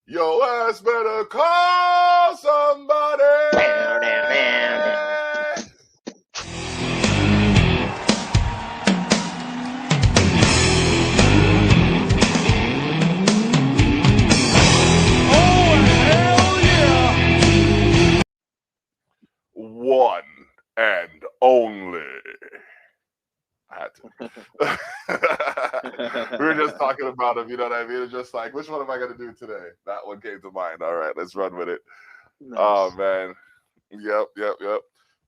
Yo ass better call somebody. One and only. I had to. We were just talking about him, you know what I mean? It's just like, which one am I going to do today? That one came to mind. All right, let's run with it. Nice. Oh, man. Yep.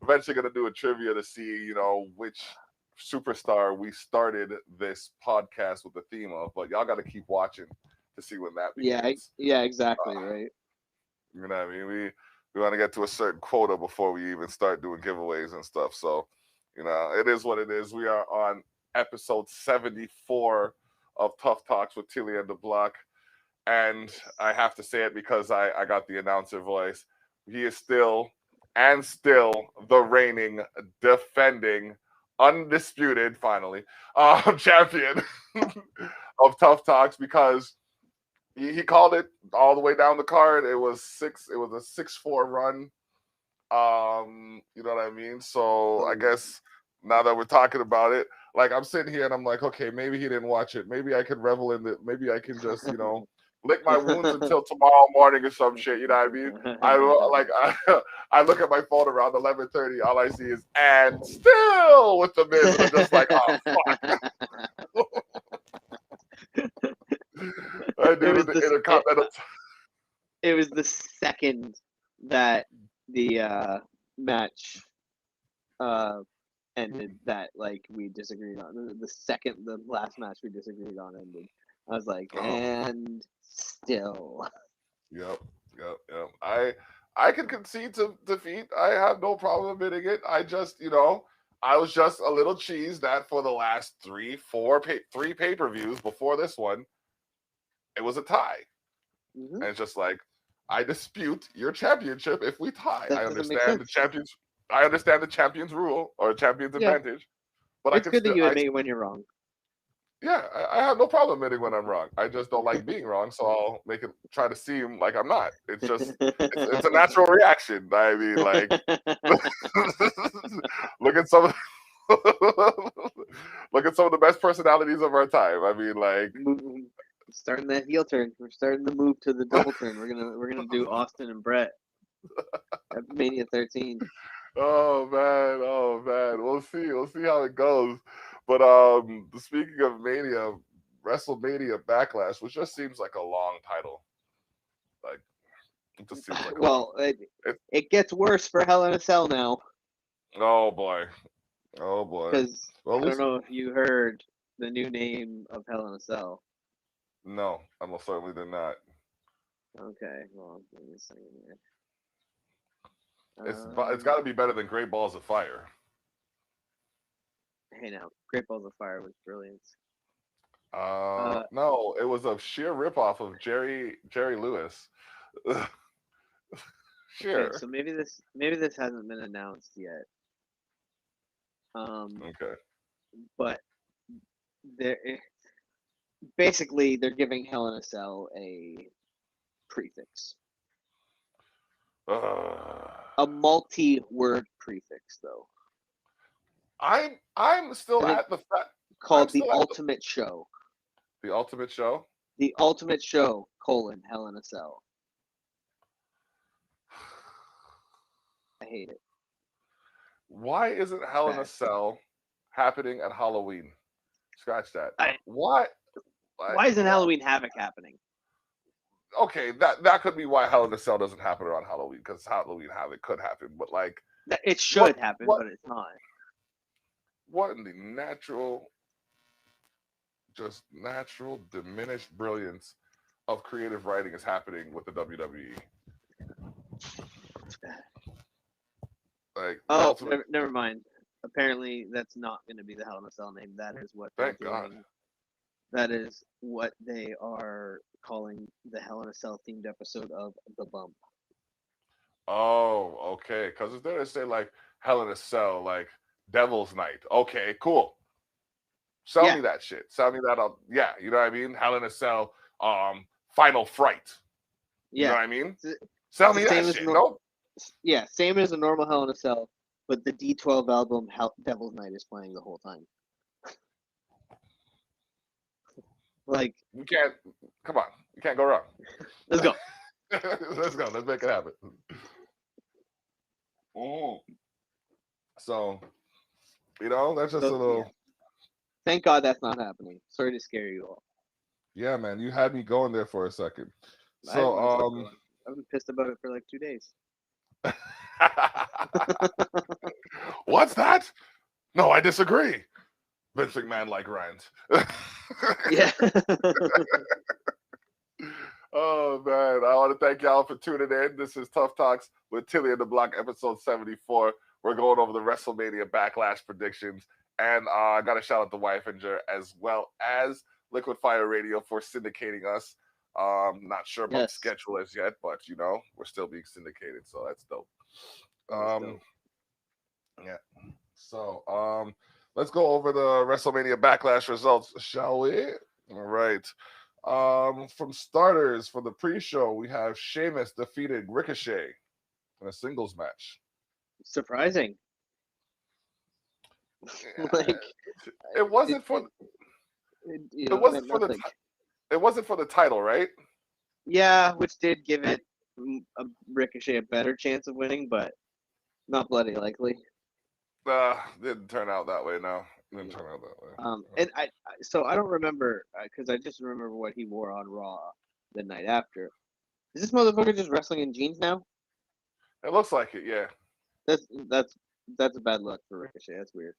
Eventually going to do a trivia to see, you know, which superstar we started this podcast with the theme of. But y'all got to keep watching to see when that begins. Yeah, exactly, right. You know what I mean? We want to get to a certain quota before we even start doing giveaways and stuff. So, you know, it is what it is. We are on episode 74 of Tough Talks with Tilly and Dablock. And I have to say it because I got the announcer voice. He is still the reigning, defending, undisputed, finally, champion of Tough Talks, because he called it all the way down the card. It was a 6-4 run. You know what I mean? So I guess now that we're talking about it, like, I'm sitting here and I'm like, okay, maybe he didn't watch it. Maybe I could revel in it. Maybe I can just, you know, lick my wounds until tomorrow morning or some shit. You know what I mean? I look at my phone around 11:30. All I see is "and still" with the Miz, and I'm just like, oh fuck. I do the Intercontinental. It was the second that the match ended that, like, we disagreed on. The second the last match we disagreed on ended, I was like, and still. Yep. I can concede to defeat. I have no problem admitting it. I just, you know, I was just a little cheesed that for the last three pay-per-views before this one, it was a tie. Mm-hmm. And it's just like, I dispute your championship if we tie. I understand the champions. I understand the champion's rule or champion's advantage. But it's good that you admit when you're wrong. Yeah, I have no problem admitting when I'm wrong. I just don't like being wrong, so I'll make it try to seem like I'm not. It's just it's a natural reaction. I mean, like, look at some of the best personalities of our time. I mean, like, starting that heel turn. We're starting to move to the double turn. We're gonna do Austin and Brett at Mania 13. Oh man. We'll see how it goes. But speaking of Mania, WrestleMania Backlash, which just seems like a long title. Like, it just seems like it gets worse for Hell in a Cell now. Oh boy. Because I don't know if you heard the new name of Hell in a Cell. No, I most certainly did not. Okay, well, give me a second here. It's got to be better than Great Balls of Fire. Hey, now, Great Balls of Fire was brilliant. No, it was a sheer ripoff of Jerry Lewis. Sure. Okay, so maybe this hasn't been announced yet. Okay. But they're giving Hell in a Cell a prefix. A multi-word prefix, though. I'm still at the fact called The Ultimate Show. The Ultimate Show? The Ultimate Show, Hell in a Cell. I hate it. Why isn't Hell in a Cell happening at Halloween? Scratch that. Why isn't Halloween Havoc happening? Okay, that could be why Hell in a Cell doesn't happen around Halloween, because Halloween Havoc could happen, but like it should happen, but it's not. What in the natural diminished brilliance of creative writing is happening with the WWE? Like, never mind. Apparently, that's not going to be the Hell in a Cell name. That is what. Thank God. That is what they are calling the Hell in a Cell themed episode of The Bump. Oh, okay. Because if they say like Hell in a Cell, like Devil's Night. Okay, cool. Sell me that shit. Sell me that. Yeah, you know what I mean? Hell in a Cell Final Fright. You know Yeah, what I mean? it's Sell the me that same as shit. Nope. yeah, same as a normal Hell in a Cell, but the D12 album Devil's Night is playing the whole time. Like, You can't. Come on. You can't go wrong. let's go. Let's go. Let's make it happen. So, that's just a little. Yeah. Thank God that's not happening. Sorry to scare you all. Yeah, man, you had me going there for a second. I have myself So, going. I've been pissed about it for like 2 days. What's that? No, I disagree. Vince McMahon like rant. Yeah. Oh man, I want to thank y'all for tuning in. This is Tough Talks with Tilly and the Block, episode 74. We're going over the WrestleMania Backlash predictions, and I got to shout out to Wyfinger as well as Liquid Fire Radio for syndicating us. Not sure about the schedule as yet, but we're still being syndicated, so that's dope. Yeah. So let's go over the WrestleMania Backlash results, shall we? All right. From starters for the pre-show, we have Sheamus defeated Ricochet in a singles match. Surprising. Like, it wasn't for it wasn't for the title, right? Yeah, which did give it a Ricochet a better chance of winning, but not bloody likely. Didn't turn out that way. No, didn't turn out that way. And I don't remember because I just remember what he wore on Raw the night after. Is this motherfucker just wrestling in jeans now? It looks like it. Yeah. That's a bad look for Ricochet. That's weird.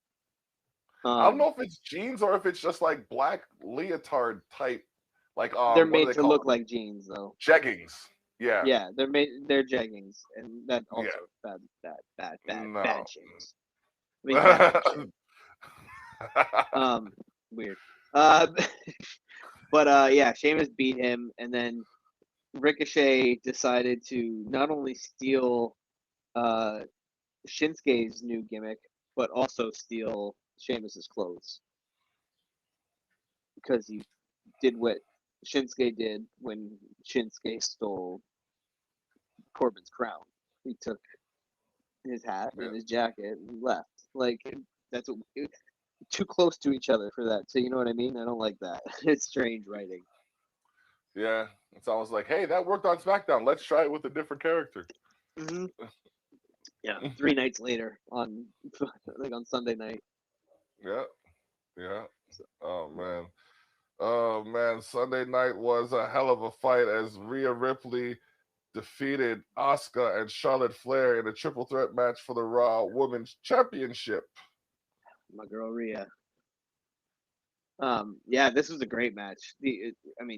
I don't know if it's jeans or if it's just like black leotard type. Like they're made to look like jeans though. Jeggings. Yeah. Yeah, they're jeggings, and that also bad jeans. I mean, bad weird. But yeah, Sheamus beat him, and then Ricochet decided to not only steal Shinsuke's new gimmick, but also steal Sheamus's clothes because he did what Shinsuke did when Shinsuke stole Corbin's crown. He took his hat and his jacket and left. Like that's too close to each other for that. So you know what I mean? I don't like that. It's strange writing. Yeah, it's almost like, hey, that worked on SmackDown. Let's try it with a different character. Mm-hmm. Yeah, 3 nights later on Sunday night. Yeah. Oh man, Sunday night was a hell of a fight as Rhea Ripley defeated Asuka and Charlotte Flair in a triple threat match for the Raw Women's Championship. My girl Rhea. Yeah, this was a great match.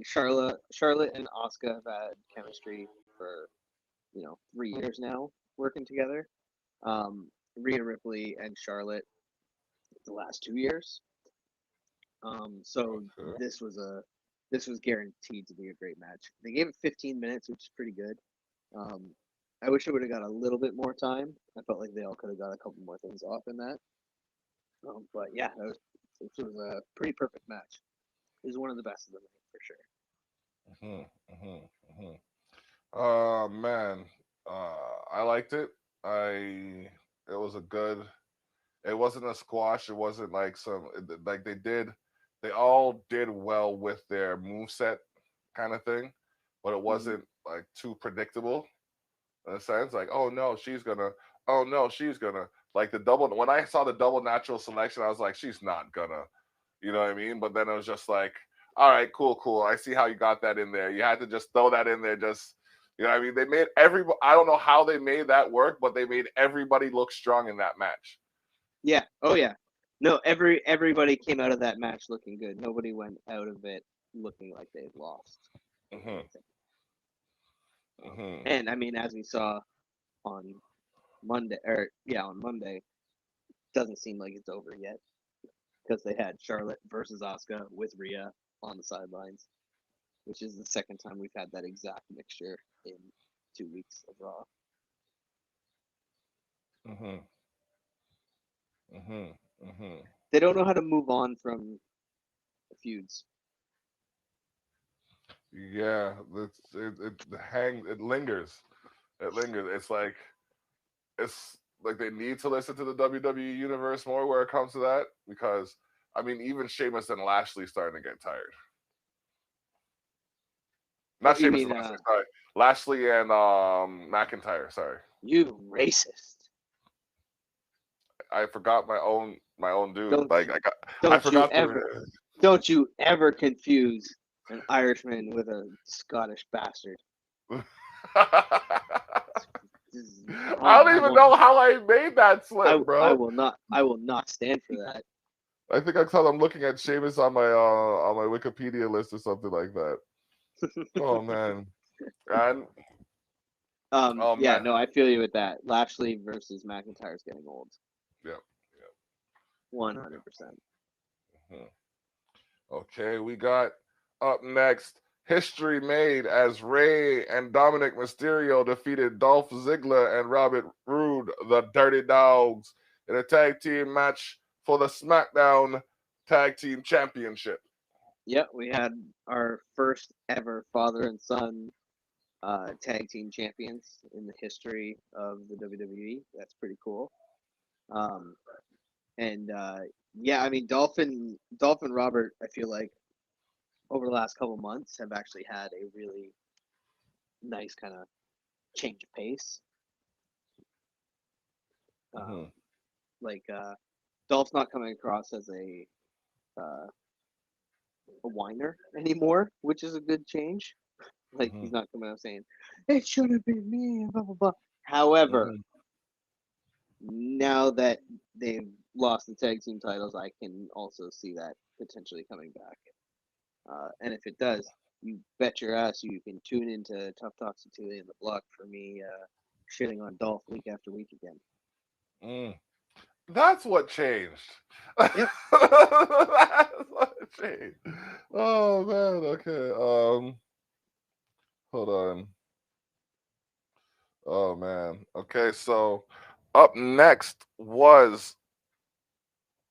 Charlotte and Asuka have had chemistry for 3 years now working together. Rhea Ripley and Charlotte the last 2 years. So this was guaranteed to be a great match. They gave it 15 minutes, which is pretty good. I wish it would have got a little bit more time. I felt like they all could have got a couple more things off in that. But yeah, this was a pretty perfect match. It was one of the best of the night for sure. Oh man, I liked it. It was a good. It wasn't a squash. It wasn't like they all did well with their moveset kind of thing, but it wasn't like too predictable in a sense. Like, oh no, she's gonna. Like the double. When I saw the double natural selection, I was like, she's not gonna. You know what I mean? But then it was just like, all right, cool. I see how you got that in there. You had to just throw that in there. Just, you know what I mean? They made everybody. I don't know how they made that work, but they made everybody look strong in that match. Yeah. Oh yeah. No, everybody came out of that match looking good. Nobody went out of it looking like they'd lost. And I mean, as we saw on Monday, doesn't seem like it's over yet because they had Charlotte versus Asuka with Rhea on the sidelines, which is the second time we've had that exact mixture in 2 weeks of Raw. They don't know how to move on from feuds. Yeah, it lingers. It lingers. It's like they need to listen to the WWE universe more where it comes to that because I mean even Sheamus and Lashley starting to get tired. Not What you Sheamus mean? and Lashley, sorry. Lashley and McIntyre. Sorry, You racist. I forgot my own dude. Don't Like I don't you forgot ever the. don't you ever confuse an Irishman with a Scottish bastard. I don't I even will know how I made that slip, I bro. will not stand for that. I think I thought I'm looking at Sheamus on my Wikipedia list or something like that. Oh man, and oh Yeah, man, no, I feel you with that. Lashley versus McIntyre is getting old. yeah. 100%. Mhm. Okay, we got up next history made as Rey and Dominic Mysterio defeated Dolph Ziggler and Robert Roode, the Dirty Dogs, in a tag team match for the SmackDown Tag Team Championship. Yep, we had our first ever father and son tag team champions in the history of the WWE. That's pretty cool. Um, and yeah, I mean, Dolph and Robert, I feel like over the last couple months have actually had a really nice kind of change of pace. Mhm. Like Dolph's not coming across as a whiner anymore, which is a good change. Like he's Mhm. not coming out saying it should have been me and blah blah blah. However, Mhm. now that they've lost the tag team titles, I can also see that potentially coming back. And if it does, you bet your ass you can tune into Tough Talks to Tully and the Block for me shitting on Dolph week after week again. Mm. That's what changed. Yep. That's what changed. Oh man. Okay. Hold on. Oh man. Okay. So up next was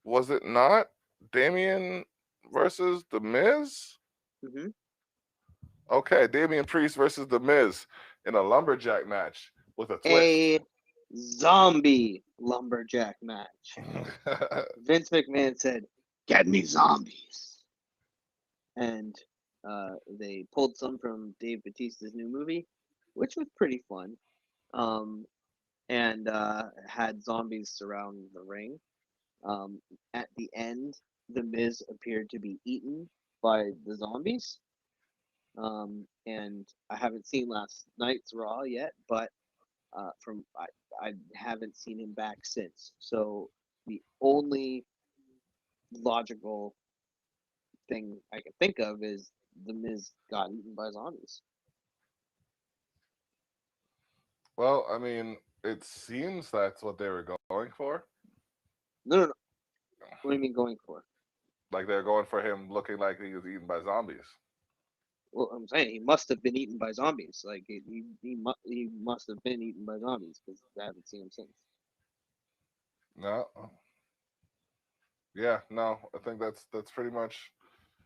it not Damien versus The Miz? Hmm. Okay, Damian Priest versus The Miz in a lumberjack match with a twist. A zombie lumberjack match. Vince McMahon said, "Get me zombies," and they pulled some from Dave Bautista's new movie, which was pretty fun. Um, and had zombies surround the ring. Um, at the end, the Miz appeared to be eaten by the zombies. And I haven't seen last night's Raw yet, but from I haven't seen him back since. So the only logical thing I can think of is the Miz got eaten by zombies. Well, I mean, it seems that's what they were going for. No, no, no. What do you mean going for? Like they're going for him looking like he was eaten by zombies. Well, I'm saying he must have been eaten by zombies. Like he must have been eaten by zombies because I haven't seen him since. No. Yeah, no. I think that's pretty much.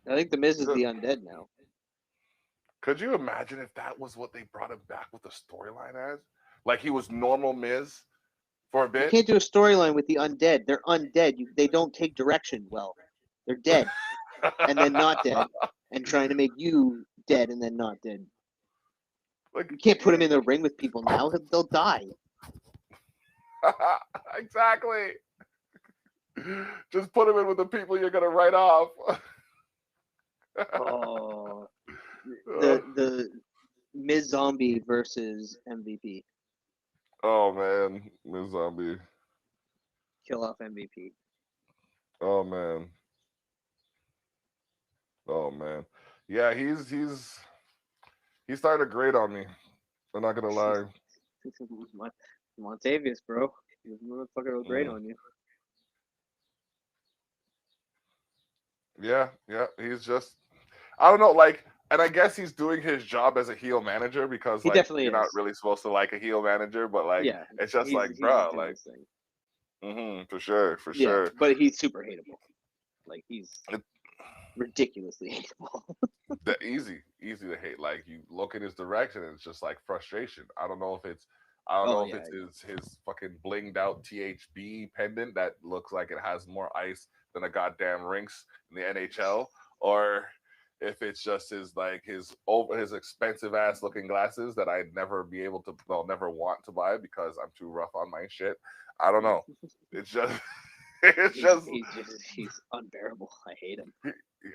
I think the Miz is the undead now. Could you imagine if that was what they brought him back with the storyline as? Like he was normal Miz for a You bit? can't do a storyline with the undead. They're undead. They don't take direction well. They're dead and then not dead, and trying to make you dead and then not dead. Like You can't put them in the ring with people now. They'll die. exactly. Just put him in with the people you're gonna write off. Oh, the Miz Zombie versus MVP. Oh man, Miz Zombie. Kill off MVP. Oh man. Oh man. Yeah, he started great on me. I'm not gonna lie. Montavious, bro. This motherfucker was great Mm. on you. Yeah, yeah. He's just I don't know, like, and I guess he's doing his job as a heel manager because He like definitely you're not is. really supposed to like a heel manager, but like Yeah, it's just like, he's just bro, doing like, his thing. for sure, for Yeah, sure. but he's super hateable. Like he's It, ridiculously hateable. Easy to hate. Like you look in his direction, and it's just like frustration. I don't Oh know if yeah, it's his fucking blinged out THB pendant that looks like it has more ice than a goddamn rinks in the NHL, or if it's just his expensive ass looking glasses that I'd never be able to, well, never want to buy because I'm too rough on my shit. I don't know. It's just it's just he's unbearable. I hate him.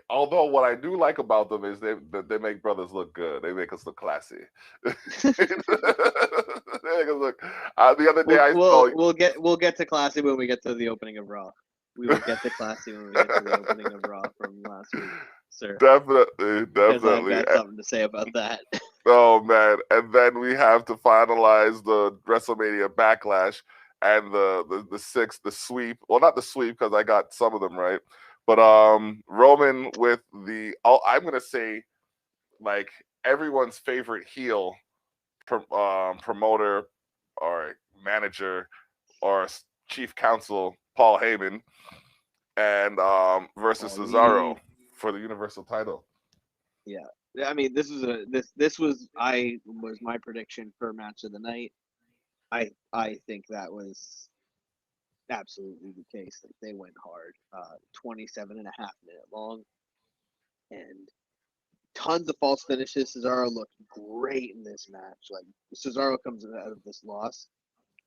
although what I do like about them is they make brothers look good. They make us look classy. They make us look. The other day I saw. We'll get to classy when we get to the opening of Raw. We will get to classy when we get to the opening of Raw from last week, sir. Definitely, Because I've definitely. got something to say about that. Oh man! And then we have to finalize the WrestleMania Backlash and the sweep. Well, not the sweep because I got some of them right, but Roman with I'm gonna say like everyone's favorite heel promoter or manager or chief counsel Paul Heyman and versus Cesaro for the Universal title. Yeah. I mean, this was my prediction for match of the night. I think that was absolutely the case. Like they went hard. 27.5 minute long, and tons of false finishes. Cesaro looked great in this match. Like Cesaro comes out of this loss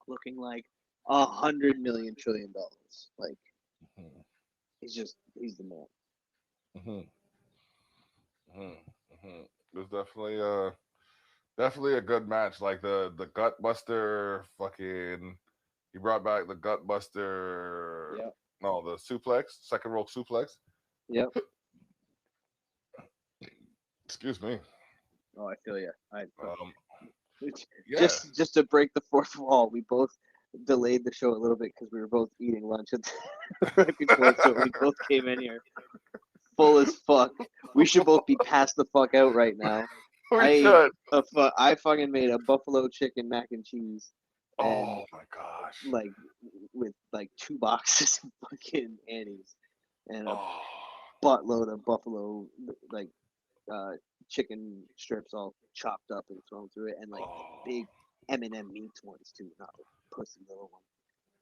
looking like $100 million trillion. Like Mm-hmm. he's the man. Mm-hmm. Mm-hmm. It was definitely a good match. Like the gut buster, fucking. He brought back the gut buster. Yep. No, the suplex, second roll suplex. Yep. Excuse me. Oh, I feel you. Um, yeah. Just to break the fourth wall, we both delayed the show a little bit because we were both eating lunch right before, so we both came in here full as fuck. We should both be passed the fuck out right now. We should. I fucking made a buffalo chicken mac and cheese, and Oh my gosh. like with like 2 boxes of fucking Annie's and a Oh. buttload of buffalo like uh, chicken strips all chopped up and thrown through it, and like Oh. big M&M meats ones too, not the pussy little one.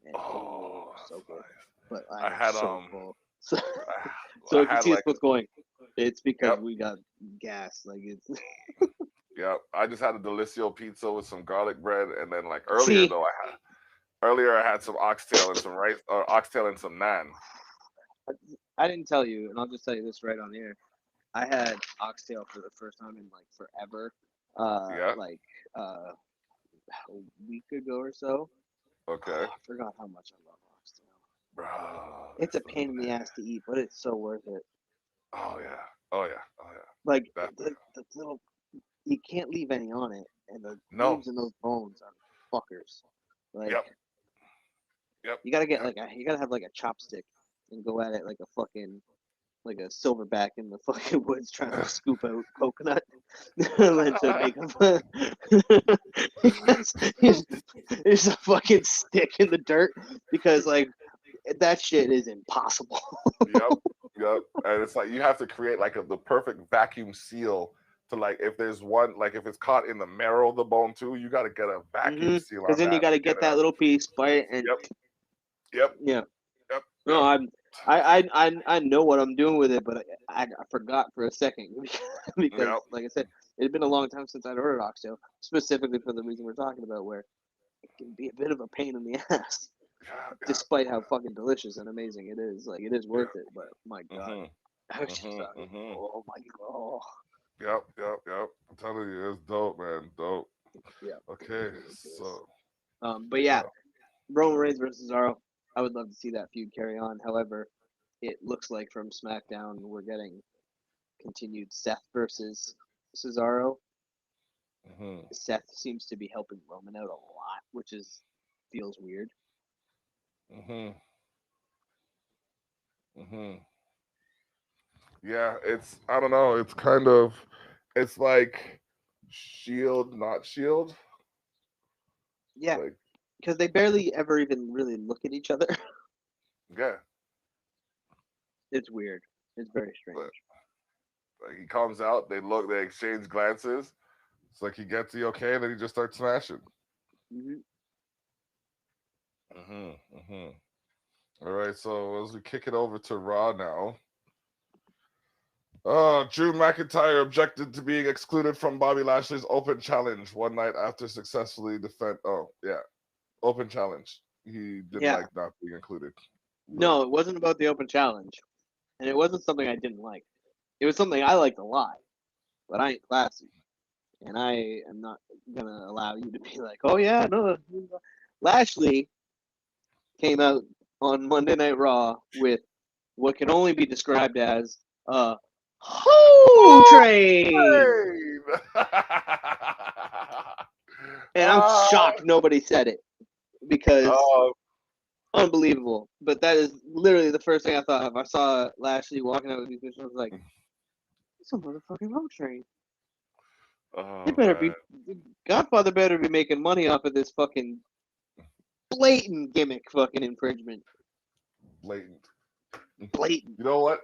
And Oh. so That's good. nice. But I I am had so full. So, I so if you had see us like both going, it's because yep. we got gas. Like it's Yep. I just had a Delicio pizza with some garlic bread, and then like see. earlier I had some oxtail and some rice, or oxtail and some naan. I didn't tell you, and I'll just tell you this right on the air. I had oxtail for the first time in like forever. Yeah. Like a week ago or so. Okay. I forgot how much I love oxtail. Bro, It's a so pain in the good. ass to eat, but it's so worth it. Oh yeah. Oh yeah. Oh yeah. Like Definitely. the little, you can't leave any on it, and the No. grooves in those bones are fuckers. Like Yep. Yep. you gotta get Yep. you gotta have like a chopstick and go at it like a fucking like a silverback in the fucking woods trying to scoop out coconut and to make a there's a fucking stick in the dirt because like that shit is impossible. Yep. Yep. And it's like you have to create like the perfect vacuum seal to like if there's one like if it's caught in the marrow of the bone too, you got to get a vacuum seal Because on then you that got to to get get it that out. little piece, bite, and Yep. Yep. yeah. Yep. No, Yep. I know what I'm doing with it, but I forgot for a second because, Yep. like I said, it had been a long time since I'd ordered oxtail, specifically for the reason we're talking about, where it can be a bit of a pain in the ass, Yeah. Yeah. despite how fucking delicious and amazing it is. Like, it is Yeah. worth it, but my God. Mhm. I was just Mhm. like, Mhm. oh my God. Yep. Yep. Yep. I'm telling you, it's dope, man. Dope. Yeah, it was Okay. ridiculous. So. But yeah, Uh, Roman Reigns versus Cesaro, I would love to see that feud carry on. However, it looks like from SmackDown we're getting continued Seth versus Cesaro. mhm. Seth seems to be helping Roman out a lot, which feels weird. Mhm. Mhm. Yeah, it's I don't know. It's kind of it's like shield, not shield. Yeah, Like because they barely ever even really look at each other. yeah, It's weird. It's very but strange. Like, he comes out, they look, they exchange glances. It's like he gets the okay, and then he just starts smashing. Hmm. All right, so as we kick it over to Raw now. Drew McIntyre objected to being excluded from Bobby Lashley's open challenge one night after successfully defend. Oh, yeah. Open challenge. He didn't Yeah. like not being included. No, it wasn't about the open challenge, and it wasn't something I didn't like. It was something I liked a lot, but I ain't classy, and I am not gonna allow you to be like, oh yeah, no. Lashley came out on Monday Night Raw with what can only be described as a whole train, and I'm shocked nobody said it because unbelievable. But that is literally the first thing I thought of. I saw Lashley walking out with these pictures. I was like, it's a motherfucking road train. They better be. Godfather better be making money off of this fucking blatant gimmick fucking infringement. Blatant. Blatant. You know what?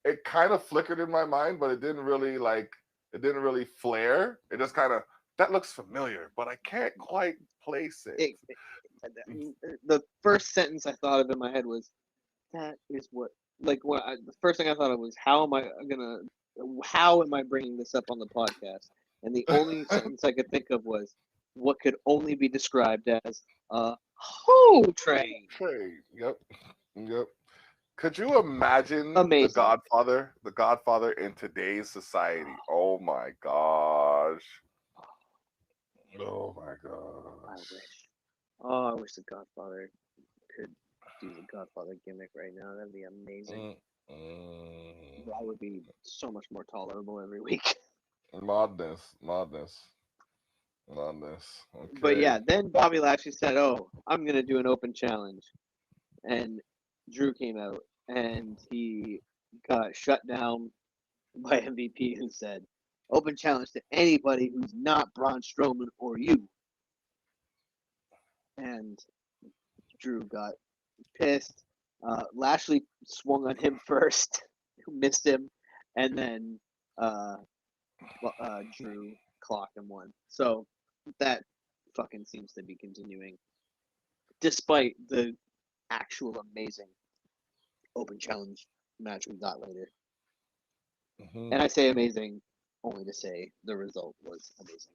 It kind of flickered in my mind, but it didn't really flare. It just kind of, that looks familiar, but I can't quite place it. The first sentence I thought of in my head was, that is what, the first thing I thought of was, how am I bringing this up on the podcast? And the only sentence I could think of was, what could only be described as a whole train. Yep. Could you imagine Amazing. The Godfather in today's society? Oh my gosh. Oh my gosh. I wish the Godfather could do the Godfather gimmick right now. That'd be amazing. That would be so much more tolerable every week. Madness. Okay. But yeah, then Bobby Lashley said, "Oh, I'm gonna do an open challenge," and Drew came out and he got shut down by MVP and said, "Open challenge to anybody who's not Braun Strowman or you." And Drew got pissed. Lashley swung on him first, missed him, and then Drew clocked him one. So that fucking seems to be continuing, despite the actual amazing open challenge match we got later. And I say amazing only to say the result was amazing.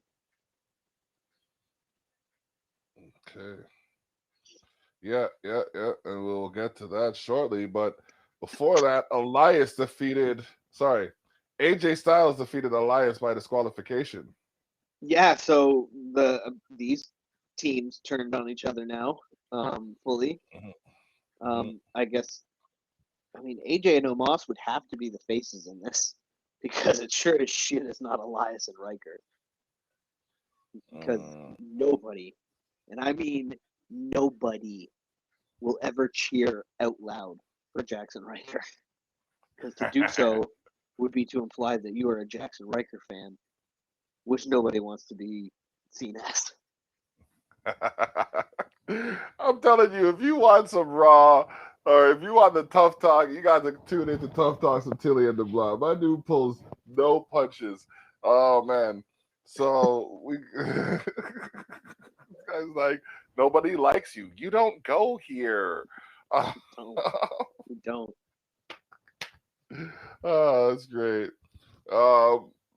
Okay. Yeah, and we'll get to that shortly. But before that, AJ Styles defeated Elias by disqualification. Yeah, so these teams turned on each other now, fully. I guess, AJ and Omos would have to be the faces in this because it sure as shit is not Elias and Riker. Because nobody, and I mean nobody, will ever cheer out loud for Jackson Riker. Because to do so would be to imply that you are a Jackson Riker fan, which nobody wants to be seen as. I'm telling you, if you want some Raw, or if you want the Tough Talk, you got to tune into Tough Talks with Tilly and the Blob. My dude pulls no punches. Oh man. So we guys, like, nobody likes you. You don't go here. We don't. Oh, that's great.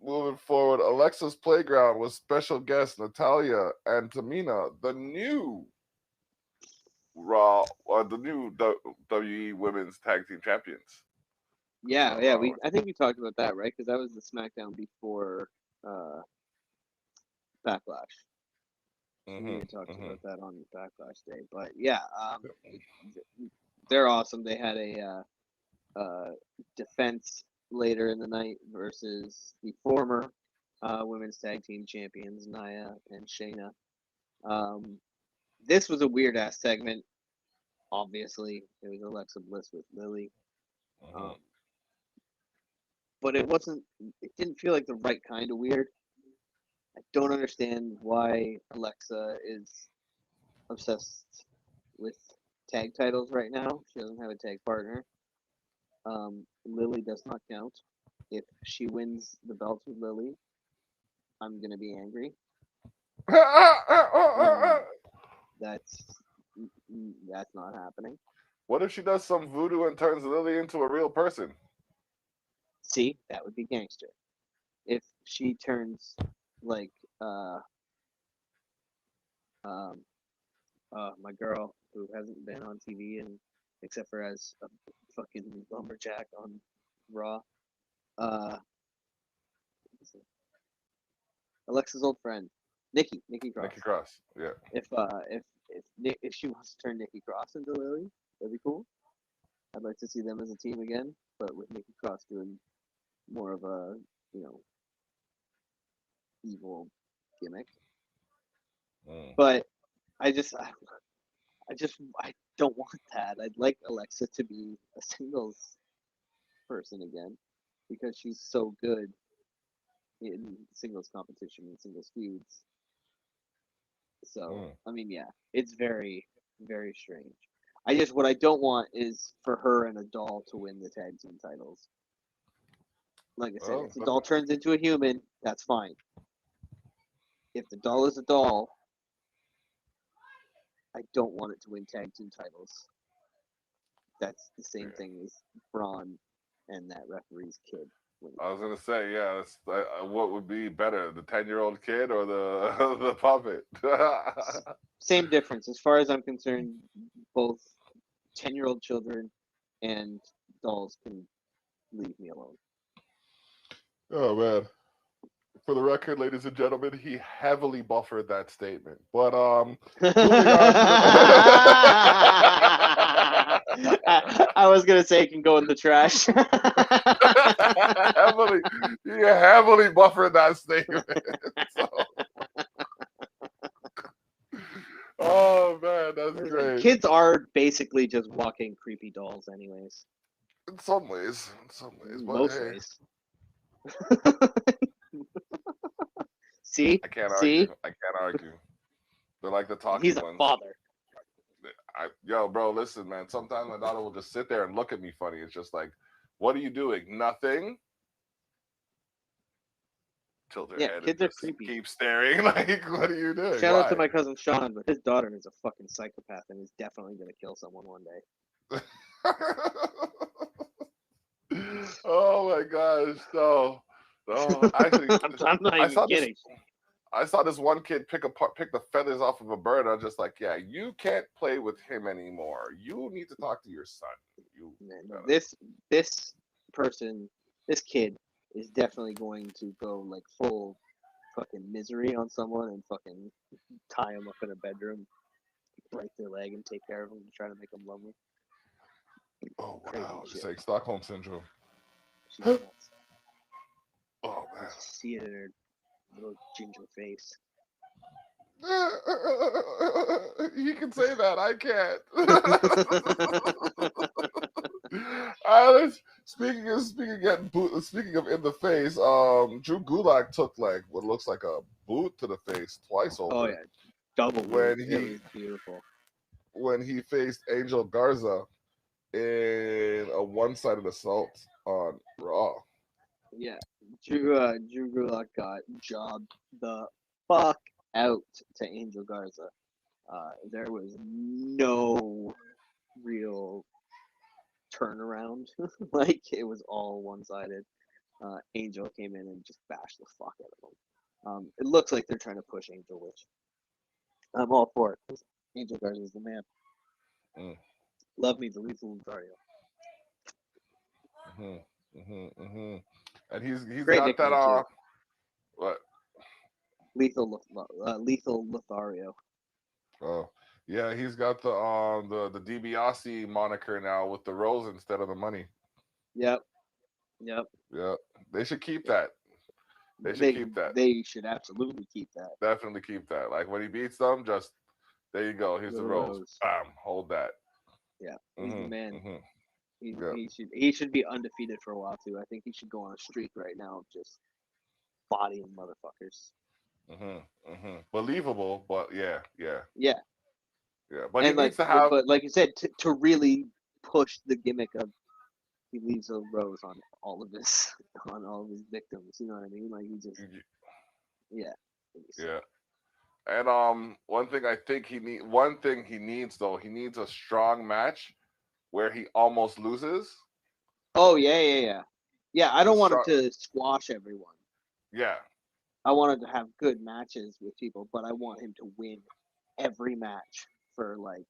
Moving forward, Alexa's Playground with special guests Natalia and Tamina, the new Raw, the new WWE Women's Tag Team Champions. Yeah. I think we talked about that, right? Because that was the SmackDown before Backlash. We had talked about that on Backlash Day, but yeah, they're awesome. They had a defense later in the night versus the former women's tag team champions Nia and Shayna. This was a weird ass segment. Obviously, it was Alexa Bliss with Lily, but it wasn't. It didn't feel like the right kind of weird. I don't understand why Alexa is obsessed with tag titles right now. She doesn't have a tag partner. Lily does not count. If she wins the belt with Lily, I'm gonna be angry. That's that's not happening. What if she does some voodoo and turns Lily into a real person? See, that would be gangster. If she turns like um my girl who hasn't been on TV and except for as a fucking lumberjack on Raw, uh, Alexa's old friend, Nikki Cross. Nikki Cross. Yeah. If she wants to turn Nikki Cross into Lily, that'd be cool. I'd like to see them as a team again, but with Nikki Cross doing more of a evil gimmick. But I don't want that. I'd like Alexa to be a singles person again because she's so good in singles competition and singles feuds. So I mean, yeah, it's very, very strange. What I don't want is for her and a doll to win the tag team titles. Like I said, if the doll turns into a human, that's fine. If the doll is a doll, I don't want it to win tag team titles. That's the same thing as Braun and that referee's kid. I was gonna say, yeah. What would be better, the 10-year-old kid or the the puppet? Same difference, as far as I'm concerned. Both 10-year-old children and dolls can leave me alone. Oh man. For the record, ladies and gentlemen, he heavily buffered that statement. But moving on. I was gonna say it can go in the trash. He heavily buffered that statement. So. Oh man, that's great. Kids are basically just walking creepy dolls, anyways. In some ways, but most hey. ways. See? I can't argue. They're like the talking He's a ones. father. Yo, bro, listen, man. Sometimes my daughter will just sit there and look at me funny. It's just like, what are you doing? Nothing. Tilt her head kids and are just creepy. keep staring. Like, what are you doing? Shout out to my cousin Sean, but his daughter is a fucking psychopath and is definitely gonna kill someone one day. Oh my gosh, no. Actually, I'm not even kidding. I saw this one kid pick the feathers off of a bird. I was just like, yeah, you can't play with him anymore. You need to talk to your son. This kid is definitely going to go like full fucking misery on someone and fucking tie him up in a bedroom, break their leg, and take care of him to try to make him love me. Oh wow! It's like Stockholm syndrome. She's nuts. Oh man! I see it in her little ginger face. You can say that. I can't. Speaking of in the face, Drew Gulak took like what looks like a boot to the face twice over. Oh yeah, double when boot. It was beautiful. When he faced Angel Garza in a one-sided assault on Raw. Yeah, Drew Gulak got jobbed the fuck out to Angel Garza. There was no real turnaround. Like, it was all one-sided. Angel came in and just bashed the fuck out of him. It looks like they're trying to push Angel, which I'm all for it. Angel Garza is the man. Love me, the Lethal Lothario. And he's great got that too. What? Lethal Lothario. Oh yeah, he's got the DiBiase moniker now with the rose instead of the money. Yep. Yeah, they should keep that. Keep that. They should absolutely keep that. Definitely keep that. Like when he beats them, just there you go. Here's the rose. Bam, hold that. Yeah, he's the man. He should be undefeated for a while too. I think he should go on a streak right now of just bodying motherfuckers. Believable, but yeah. But and he needs to have. But like you said, to really push the gimmick of he leaves a rose on all of his victims. You know what I mean? Like he just yeah. Yeah. And one thing he needs though, he needs a strong match where he almost loses. Oh yeah. Yeah, I don't Just want him strong. to squash everyone. Yeah. I want him to have good matches with people, but I want him to win every match for like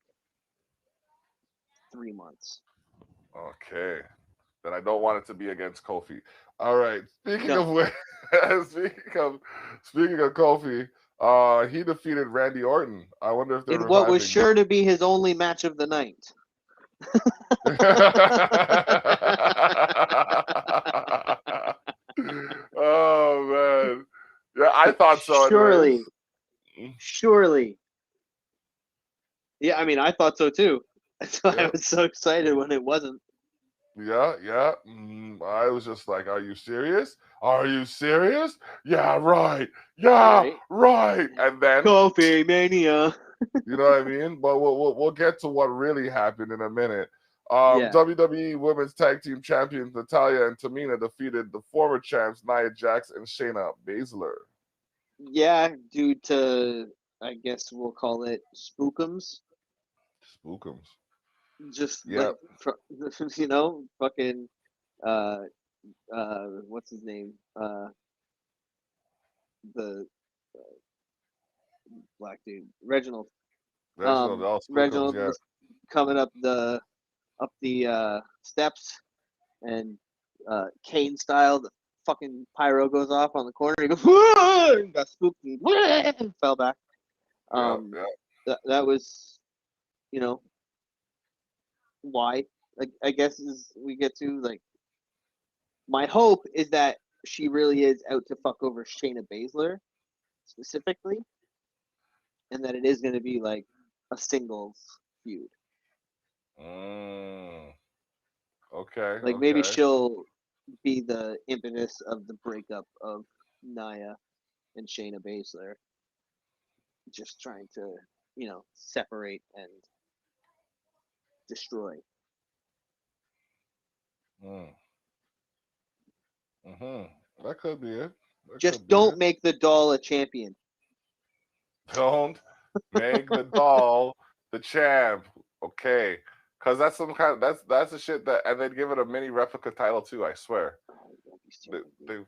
3 months. Okay. Then I don't want it to be against Kofi. All right. Speaking No, of which, speaking of Kofi, he defeated Randy Orton. I wonder if they're in what was reviving. sure to be his only match of the night. Oh man. Yeah, I thought so anyways. Surely, surely. Yeah, I mean, I thought so too. That's why I Yeah. was so excited when it wasn't. Yeah. I was just like, "Are you serious? Are you serious? Yeah, right. Yeah, Right? right." And then, Coffee mania. you know what I mean? But we'll get to what really happened in a minute. Yeah. WWE Women's Tag Team Champions Natalia and Tamina defeated the former champs Nia Jax and Shayna Baszler. Yeah, due to, I guess we'll call it spookums. Spookums. Just like, Yep. fucking, uh, what's his name? The black dude, Reginald. Reginald, all Spookums. Reginald Yeah. was coming up the steps, and Kane style, the fucking pyro goes off on the corner. He goes, "Whoa!" and got spooked and fell back. Um, Yeah. that was, you know, why. Like, I guess is we get to like. My hope is that she really is out to fuck over Shayna Baszler specifically, and that it is going to be like a singles feud. Mm, okay. Like maybe Okay. she'll be the impetus of the breakup of Nia and Shayna Baszler, just trying to, separate and destroy. Mm. That could be it. That Just could be don't it. make the doll a champion. Don't make the doll the champ. Okay. Cause that's some kind of that's the shit that and they'd give it a mini replica title too, I swear. Oh, don't be They stupid. they,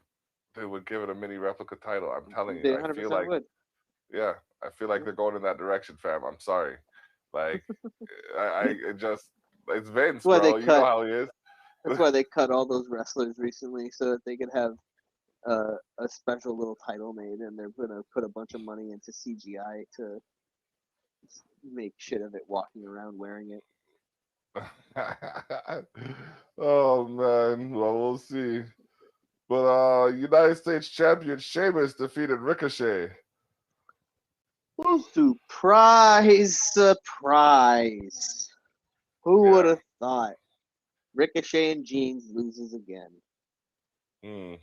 they would give it a mini replica title. I'm telling you. They I feel 100% like would. yeah, I feel like they're going in that direction, fam. I'm sorry. Like I it just it's Vince, That's why they bro. You know cut. how he is. That's why they cut all those wrestlers recently, so that they could have a special little title made, and they're gonna put a bunch of money into CGI to make shit of it walking around wearing it. Oh man, well we'll see. But United States champion Sheamus defeated Ricochet. Woo. Surprise, surprise. Who would Yeah. have thought? Ricochet and Jeans loses again. Mm.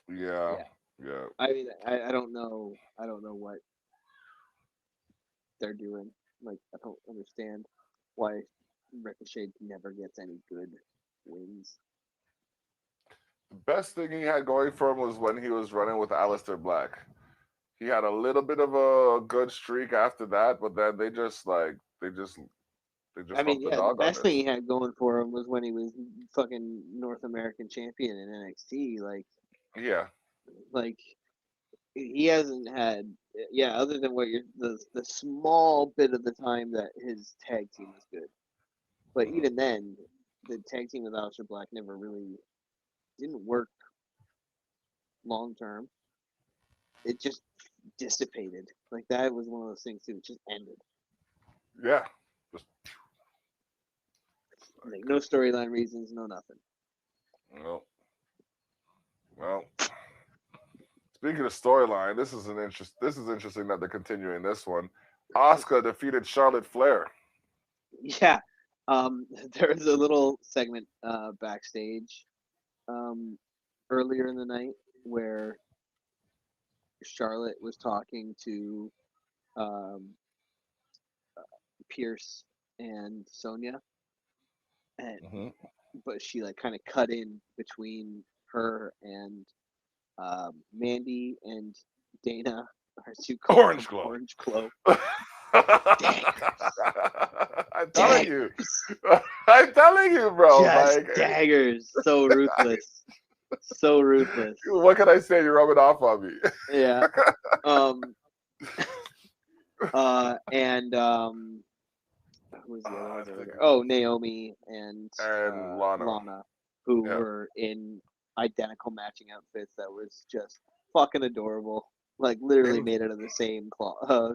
Yeah. Yeah. Yeah. I mean, I don't know. I don't know what they're doing. Like, I don't understand why Ricochet never gets any good wins. The best thing he had going for him was when he was running with Aleister Black. He had a little bit of a good streak after that, but then they just I mean, humped the yeah, the dog on best thing us. he had going for him was when he was fucking North American champion in NXT. Yeah. Like he hasn't had, yeah, other than what you're the small bit of the time that his tag team was good. But Mhm. even then, the tag team with Aleister Black never really didn't work long term. It just dissipated. Like that was one of those things too. It just ended. Yeah. Just Like no storyline reasons, no nothing. well, well. Speaking of storyline, this is interesting that they're continuing this one. Asuka defeated Charlotte Flair. Yeah. There was a little segment backstage um, earlier in the night where Charlotte was talking to um, Pierce and Sonya, and Mm-hmm. but she like kind of cut in between her and Mandy and Dana, our two calls Orange from Glow. Orange Glow. I'm telling you. Daggers. I'm telling you, bro. Just Like, daggers. So ruthless. So ruthless. what can I say? You're rubbing off on me. Yeah. Um. And who was the other I ones over think, there? Oh, Naomi and and Lana. Lana, who Yeah. were in identical matching outfits that was just fucking adorable. Like literally And- made out of the same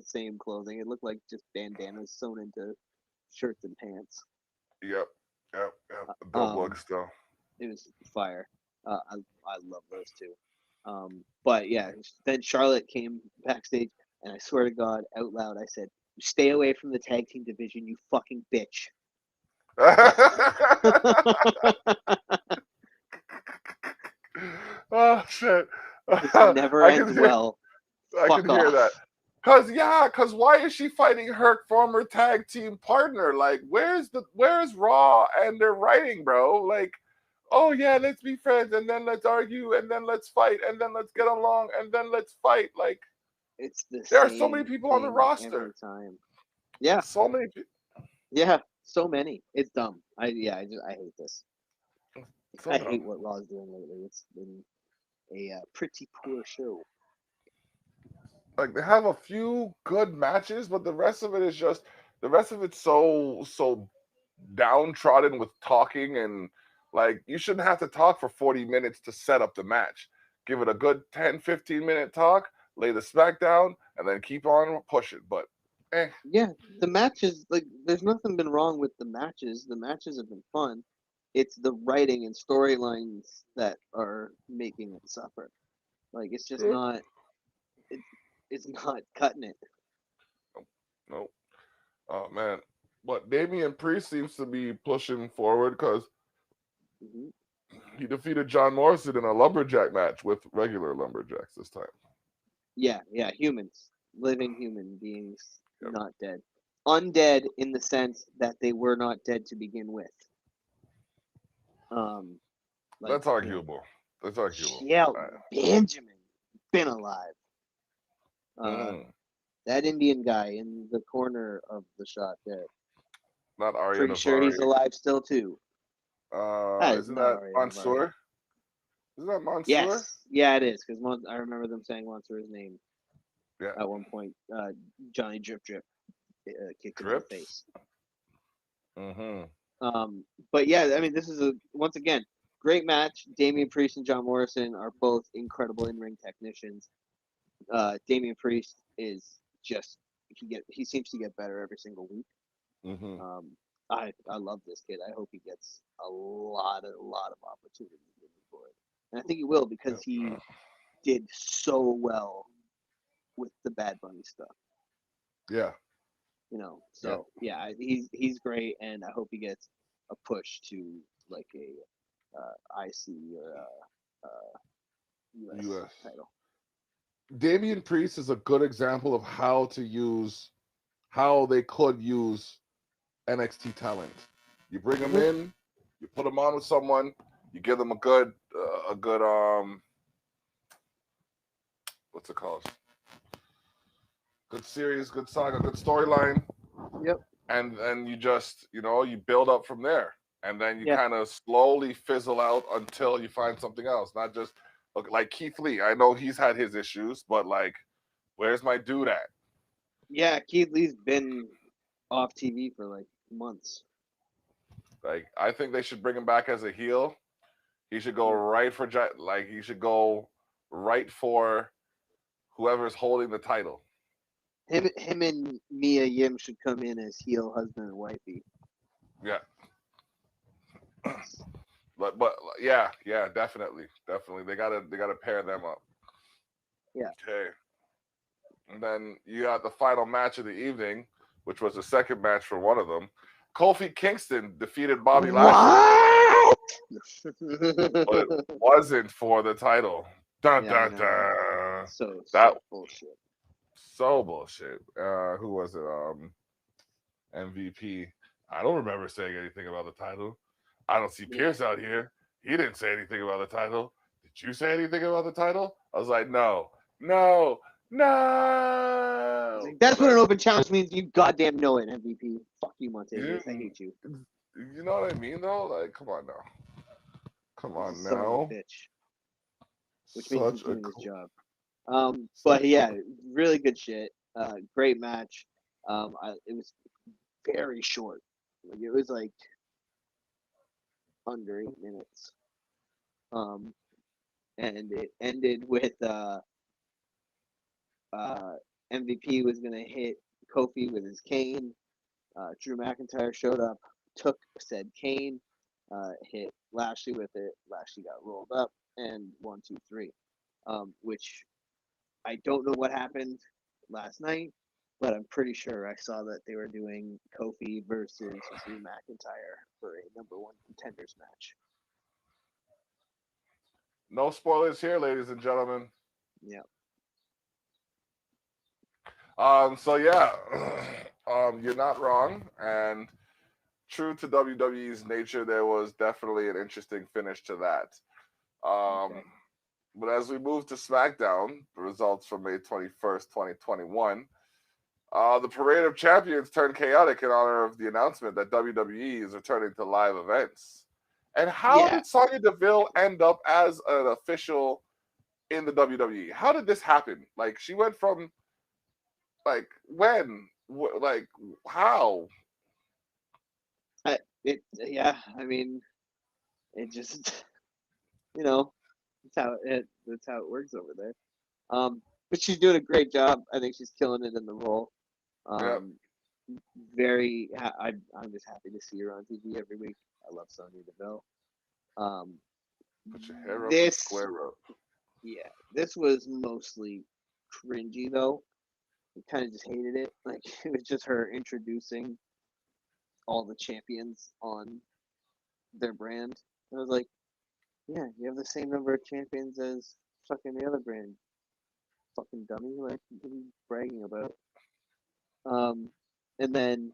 same clothing. It looked like just bandanas sewn into shirts and pants. Yep. Dope look still. It was fire. I love those two. But yeah, then Charlotte came backstage, and I swear to God, out loud, I said, "Stay away from the tag team division, you fucking bitch." Oh shit! This never I ends can well. I can Fuck hear that. off. Cause why is she fighting her former tag team partner? Like, where's Raw and their writing, bro? Like, oh yeah, let's be friends, and then let's argue, and then let's fight, and then let's get along, and then let's fight. Like, It's the there are so many same people on the thing every roster. time. Yeah, So many people. yeah, so many. It's dumb. I hate this. So I dumb. hate what Raw's doing lately. It's been a pretty poor show. Like, they have a few good matches, but the rest of it is just the rest of it's so downtrodden with talking, and like, you shouldn't have to talk for 40 minutes to set up the match. Give it a good 10-15 minute talk, lay the smack down, and then keep on pushing. But Yeah, the matches, like, there's nothing been wrong with the matches. The matches have been fun. It's the writing and storylines that are making it suffer. Like, it's just not, it, it's not cutting it. no. Oh man. But Damian Priest seems to be pushing forward because Hmm. he defeated John Morrison in a lumberjack match with regular lumberjacks this time. Yeah, yeah, humans, living human beings, Yep. not dead. Undead in the sense that they were not dead to begin with. Um, like, That's arguable. That's arguable. Shelton Benjamin been alive. Mm, That Indian guy in the corner of the shot there. not Arya Pretty sure Navari. he's alive still too. That is Isn't not that Arya Navarre. Mansoor? Isn't that Mansoor? Yes, yeah, it is because I remember them saying Mansoor's name Yeah. at one point. Johnny Drip kicked him in the Drips? face. Mm-hmm. But yeah, I mean, this is once again great match. Damian Priest and John Morrison are both incredible in-ring technicians. Damian Priest is just he seems to get better every single week. Mm-hmm. I love this kid. I hope he gets a lot of opportunities moving forward, and I think he will because he did so well with the Bad Bunny stuff. Yeah. So yeah, he's great, and I hope he gets a push to like a IC or a US US. title. Damian Priest is a good example of how they could use NXT talent. You bring them in, you put them on with someone, you give them a good what's it called? Good series, good saga, good storyline. Yep. And then you just, you build up from there. And then you Yeah. kind of slowly fizzle out until you find something else. Not just like Keith Lee. I know he's had his issues, but like, where's my dude at? Yeah, Keith Lee's been off TV for like months. Like, I think they should bring him back as a heel. He should go right for he should go right for whoever's holding the title. Him and Mia Yim should come in as heel husband and wifey. Yeah. But yeah, definitely. They gotta pair them up. Yeah. Okay. And then you got the final match of the evening, which was the second match for one of them. Kofi Kingston defeated Bobby Lashley, but it wasn't for the title. Dun, Yeah, dun, dun. So bullshit. So bullshit. Who was it? MVP. I don't remember saying anything about the title. I don't see Pierce out here. He didn't say anything about the title. Did you say anything about the title? I was like, no. That's what an open challenge means. You goddamn know it, MVP. Fuck you, Montez. I hate you. You know what I mean, though? Like, come on now. Come He's on a son of a now. bitch. Which means he's Such a doing his job. such But yeah, really good shit. Great match. It was very short. Like, it was like under 8 minutes. And it ended with MVP was gonna hit Kofi with his cane. Drew McIntyre showed up, took said cane, hit Lashley with it. Lashley got rolled up, and 1, 2, 3. Which I don't know what happened last night, but I'm pretty sure I saw that they were doing Kofi versus Drew McIntyre for a #1 contenders match. No spoilers here, ladies and gentlemen. Yeah. So yeah, you're not wrong, and true to WWE's nature, there was definitely an interesting finish to that. Okay. But as we move to SmackDown, the results from May 21st, 2021, the Parade of Champions turned chaotic in honor of the announcement that WWE is returning to live events. And how did Sonya Deville end up as an official in the WWE? How did this happen? Like, she went from, like, when? Like, how? I mean, it just, that's how it works over there. But she's doing a great job. I think she's killing it in the role. Yeah. I'm just happy to see her on TV every week. I love Sonya Deville. Put your hair up and square up. Yeah, this was mostly cringy though. I kind of just hated it. Like, it was just her introducing all the champions on their brand. I was like, yeah, you have the same number of champions as fucking the other brand. Fucking dummy. Like, what are you bragging about? And then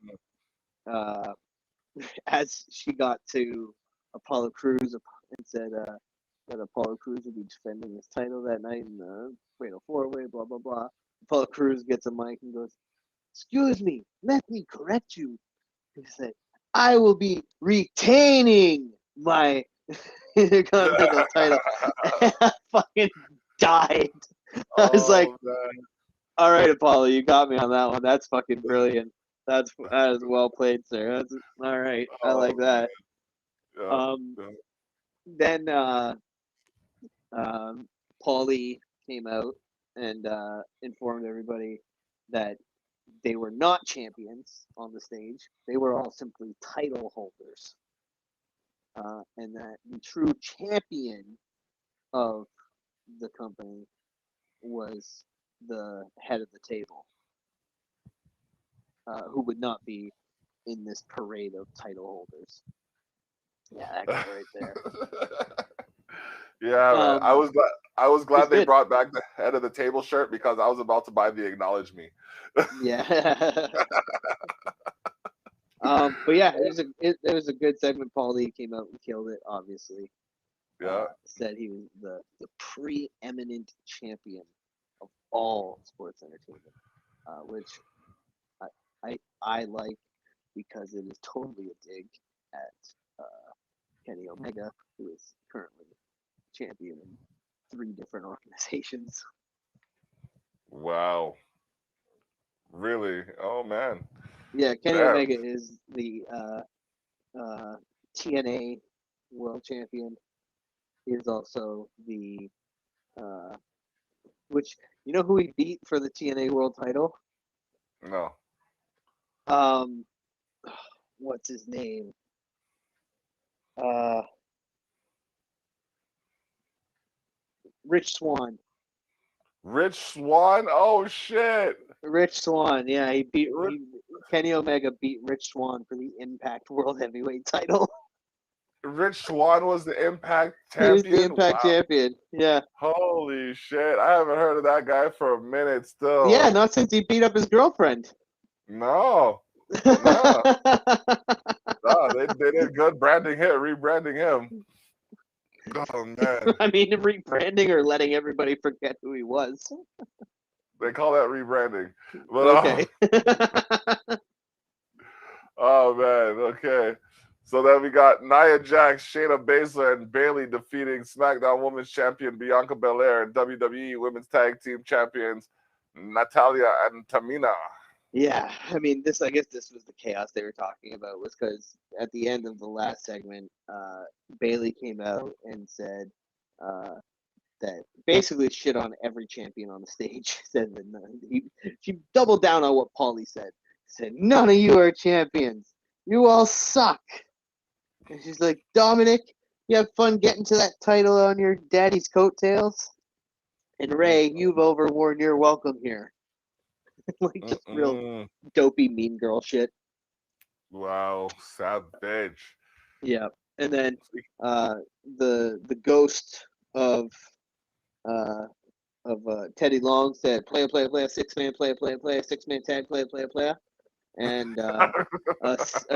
as she got to Apollo Crews and said that Apollo Crews would be defending his title that night in the Fatal 4-Way, blah, blah, blah. Apollo Crews gets a mic and goes, "Excuse me, let me correct you." He said, "I will be retaining my Intercontinental title." I fucking died. I was like, man. All right, Apollo, you got me on that one. That's fucking brilliant. That is well played, sir. That's all right. I like that. Yeah. Then Paulie came out and informed everybody that they were not champions on the stage. They were all simply title holders. And that the true champion of the company was the head of the table, who would not be in this parade of title holders. Yeah, that guy right there. Yeah, man. I was glad they brought back the head of the table shirt because I was about to buy the Acknowledge Me. Yeah. But yeah, it was a good segment. Paulie came out and killed it. Obviously, Yeah. said he was the preeminent champion of all sports entertainment, which I like because it is totally a dig at Kenny Omega, who is currently champion in 3 different organizations. Wow. Really? Oh man. Yeah, Kenny Omega is the TNA World Champion. He is also the which, you know who he beat for the TNA World title? No. What's his name? Rich Swann. Rich Swann? Oh shit. Rich Swann, yeah, Kenny Omega beat Rich Swann for the Impact World Heavyweight title. Rich Swann was the Impact champion? He was the Impact champion, yeah. Holy shit. I haven't heard of that guy for a minute still. Yeah, not since he beat up his girlfriend. No. No. No, they did good rebranding him. Oh man, I mean, rebranding or letting everybody forget who he was. they call that rebranding. But Okay. oh man, okay. So then we got Nia Jax, Shayna Baszler, and Bayley defeating SmackDown Women's Champion Bianca Belair and WWE Women's Tag Team Champions Natalya and Tamina. Yeah, I mean, I guess this was the chaos they were talking about, was because at the end of the last segment, Bailey came out and said that basically shit on every champion on the stage. Said that she doubled down on what Paulie said. Said, none of you are champions. You all suck. And she's like, Dominic, you have fun getting to that title on your daddy's coattails? And Ray, you've overworn your welcome here. Like, just real dopey mean girl shit. Wow, savage. Yeah. And then the ghost of Teddy Long said, play, 6-man, play, 6-man tag, play, and a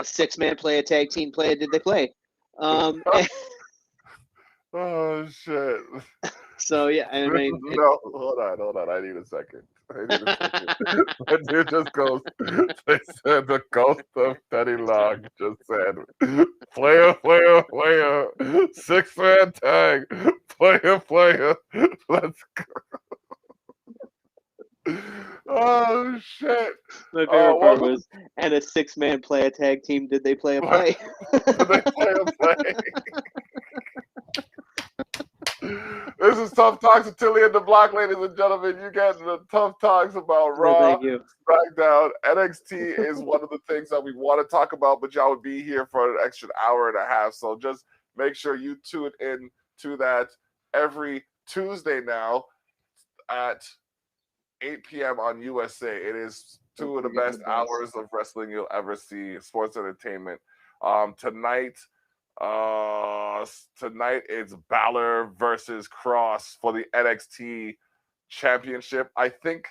6-man play, a tag team play, did they play? Oh shit. So yeah, I mean, no, hold on. I need a second. That dude just goes. They said the ghost of Teddy Long just said, player, 6-man tag, player. Let's go. Oh shit! My favorite part was, and a 6-man play a tag team. Did they play a play? Did they play a play? This is Tough Talks with Tilly and Dablock, ladies and gentlemen. You get the Tough Talks about Raw, SmackDown. NXT is one of the things that we want to talk about, but y'all would be here for an extra hour and a half. So just make sure you tune in to that every Tuesday now at 8 p.m. on USA. It is two of the best hours of wrestling you'll ever see, sports entertainment. Tonight it's Balor versus Cross for the NXT Championship. I think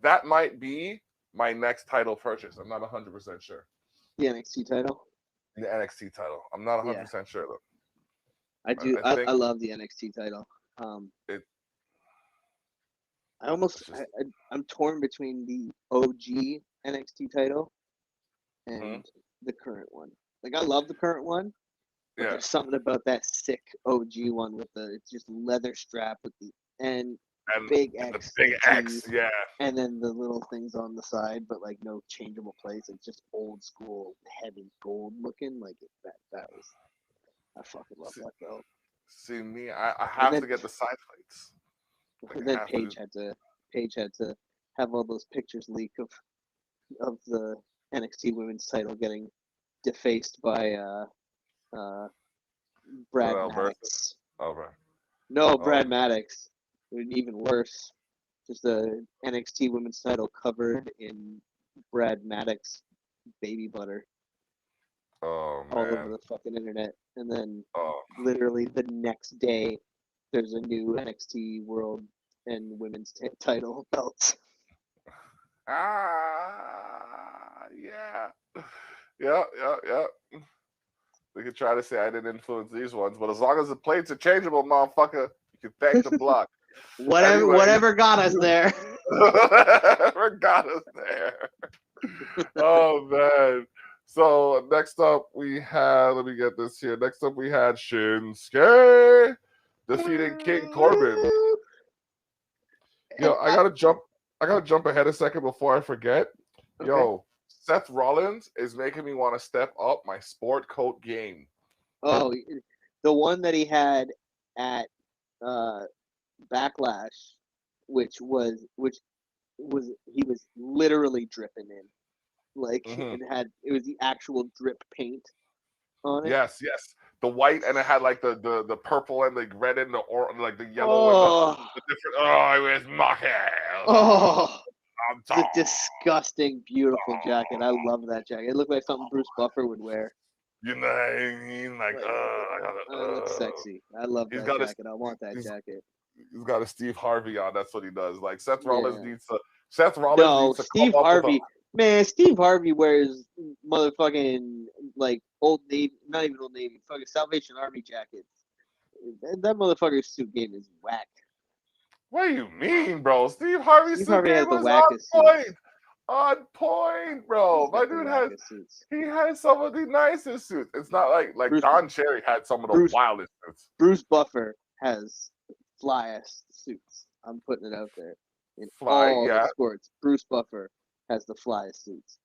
that might be my next title purchase. I'm not 100% sure. The NXT title? The NXT title. I'm not 100% sure though. I do. I love the NXT title. I'm torn between the OG NXT title and the current one. Like, I love the current one, but there's something about that sick OG one with it's just leather strap with the and big X, the big X, and then the little things on the side, but like no changeable place. It's just old school, heavy gold looking. Like that was. I fucking love that belt. See me, I have to get the side plates. And then Paige had to have all those pictures leak of the NXT Women's title getting defaced by Brad Maddox. No, Brad Maddox. Even worse. Just the NXT Women's title covered in Brad Maddox baby butter. Oh man! All over the fucking internet, and then literally the next day, there's a new NXT World and Women's title belts. Yeah. We could try to say I didn't influence these ones, but as long as the plates are changeable, motherfucker, you can thank the block. Whatever got us there. Whatever got us there. Oh man. So next up we had, let me get this here. Next up we had Shinsuke defeating King Corbin. Yo, I gotta jump ahead a second before I forget. Okay. Yo, Seth Rollins is making me want to step up my sport coat game. Oh, the one that he had at Backlash, which was he was literally dripping in. Like it was the actual drip paint on it. Yes. The white, and it had like the purple and the red and the orange, like the yellow and the different. Oh, it was mocking. It's a disgusting, beautiful jacket. I love that jacket. It looked like something Bruce Buffer would wear. You know what I mean? Like, it looks sexy. I love that jacket. I want that jacket. He's got a Steve Harvey on. That's what he does. Like Seth Rollins needs to. Steve Harvey wears motherfucking like Old Navy, not even Old Navy, fucking Salvation Army jackets. That motherfucker's suit game is whack. What do you mean, bro? Steve Harvey's Steve suit Harvey has game the was on wackest point. suits. On point, bro. He's My got the dude wackest suits. he has some of the nicest suits. It's not like Don Cherry had some of the wildest suits. Bruce Buffer has flyest suits. I'm putting it out there. In all the sports, Bruce Buffer has the flyest suits.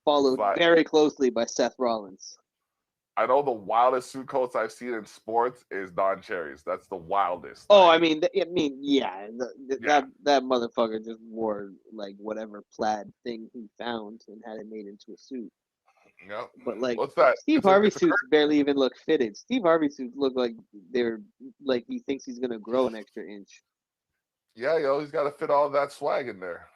Followed very closely by Seth Rollins. I know the wildest suit coats I've seen in sports is Don Cherry's. That's the wildest. Oh, I mean, that motherfucker just wore like whatever plaid thing he found and had it made into a suit. Yep. But like, what's that? Steve Harvey's suits barely even look fitted. Steve Harvey's suits look like they're like he thinks he's gonna grow an extra inch. Yeah, yo, he's got to fit all that swag in there.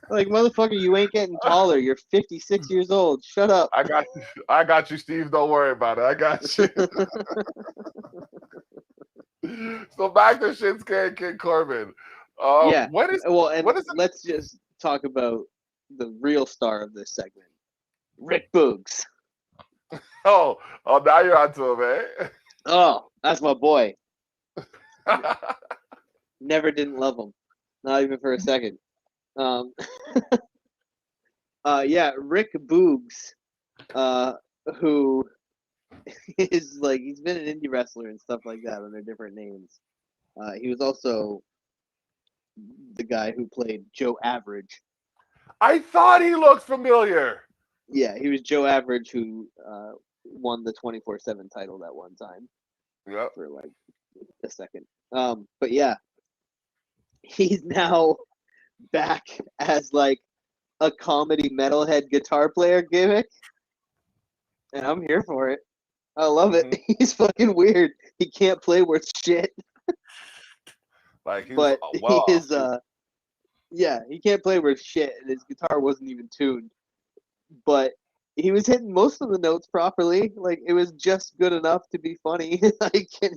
Like, motherfucker, you ain't getting taller. You're 56 years old. Shut up. I got you, Steve. Don't worry about it. I got you. So back to Shinsuke and King Corbin. Yeah. Let's just talk about the real star of this segment, Rick Boogs. Oh, now you're onto him, eh? Oh, that's my boy. Never didn't love him, not even for a second. Rick Boogs, who is like he's been an indie wrestler and stuff like that under different names. He was also the guy who played Joe Average. I thought he looked familiar. Yeah, he was Joe Average who won the 24/7 title that one time. Yep. For like a second. But yeah, he's now back as like a comedy metalhead guitar player gimmick, and I'm here for it. I love it. He's fucking weird. He can't play worth shit. Like he can't play worth shit, and his guitar wasn't even tuned. But he was hitting most of the notes properly. Like, it was just good enough to be funny. Like, and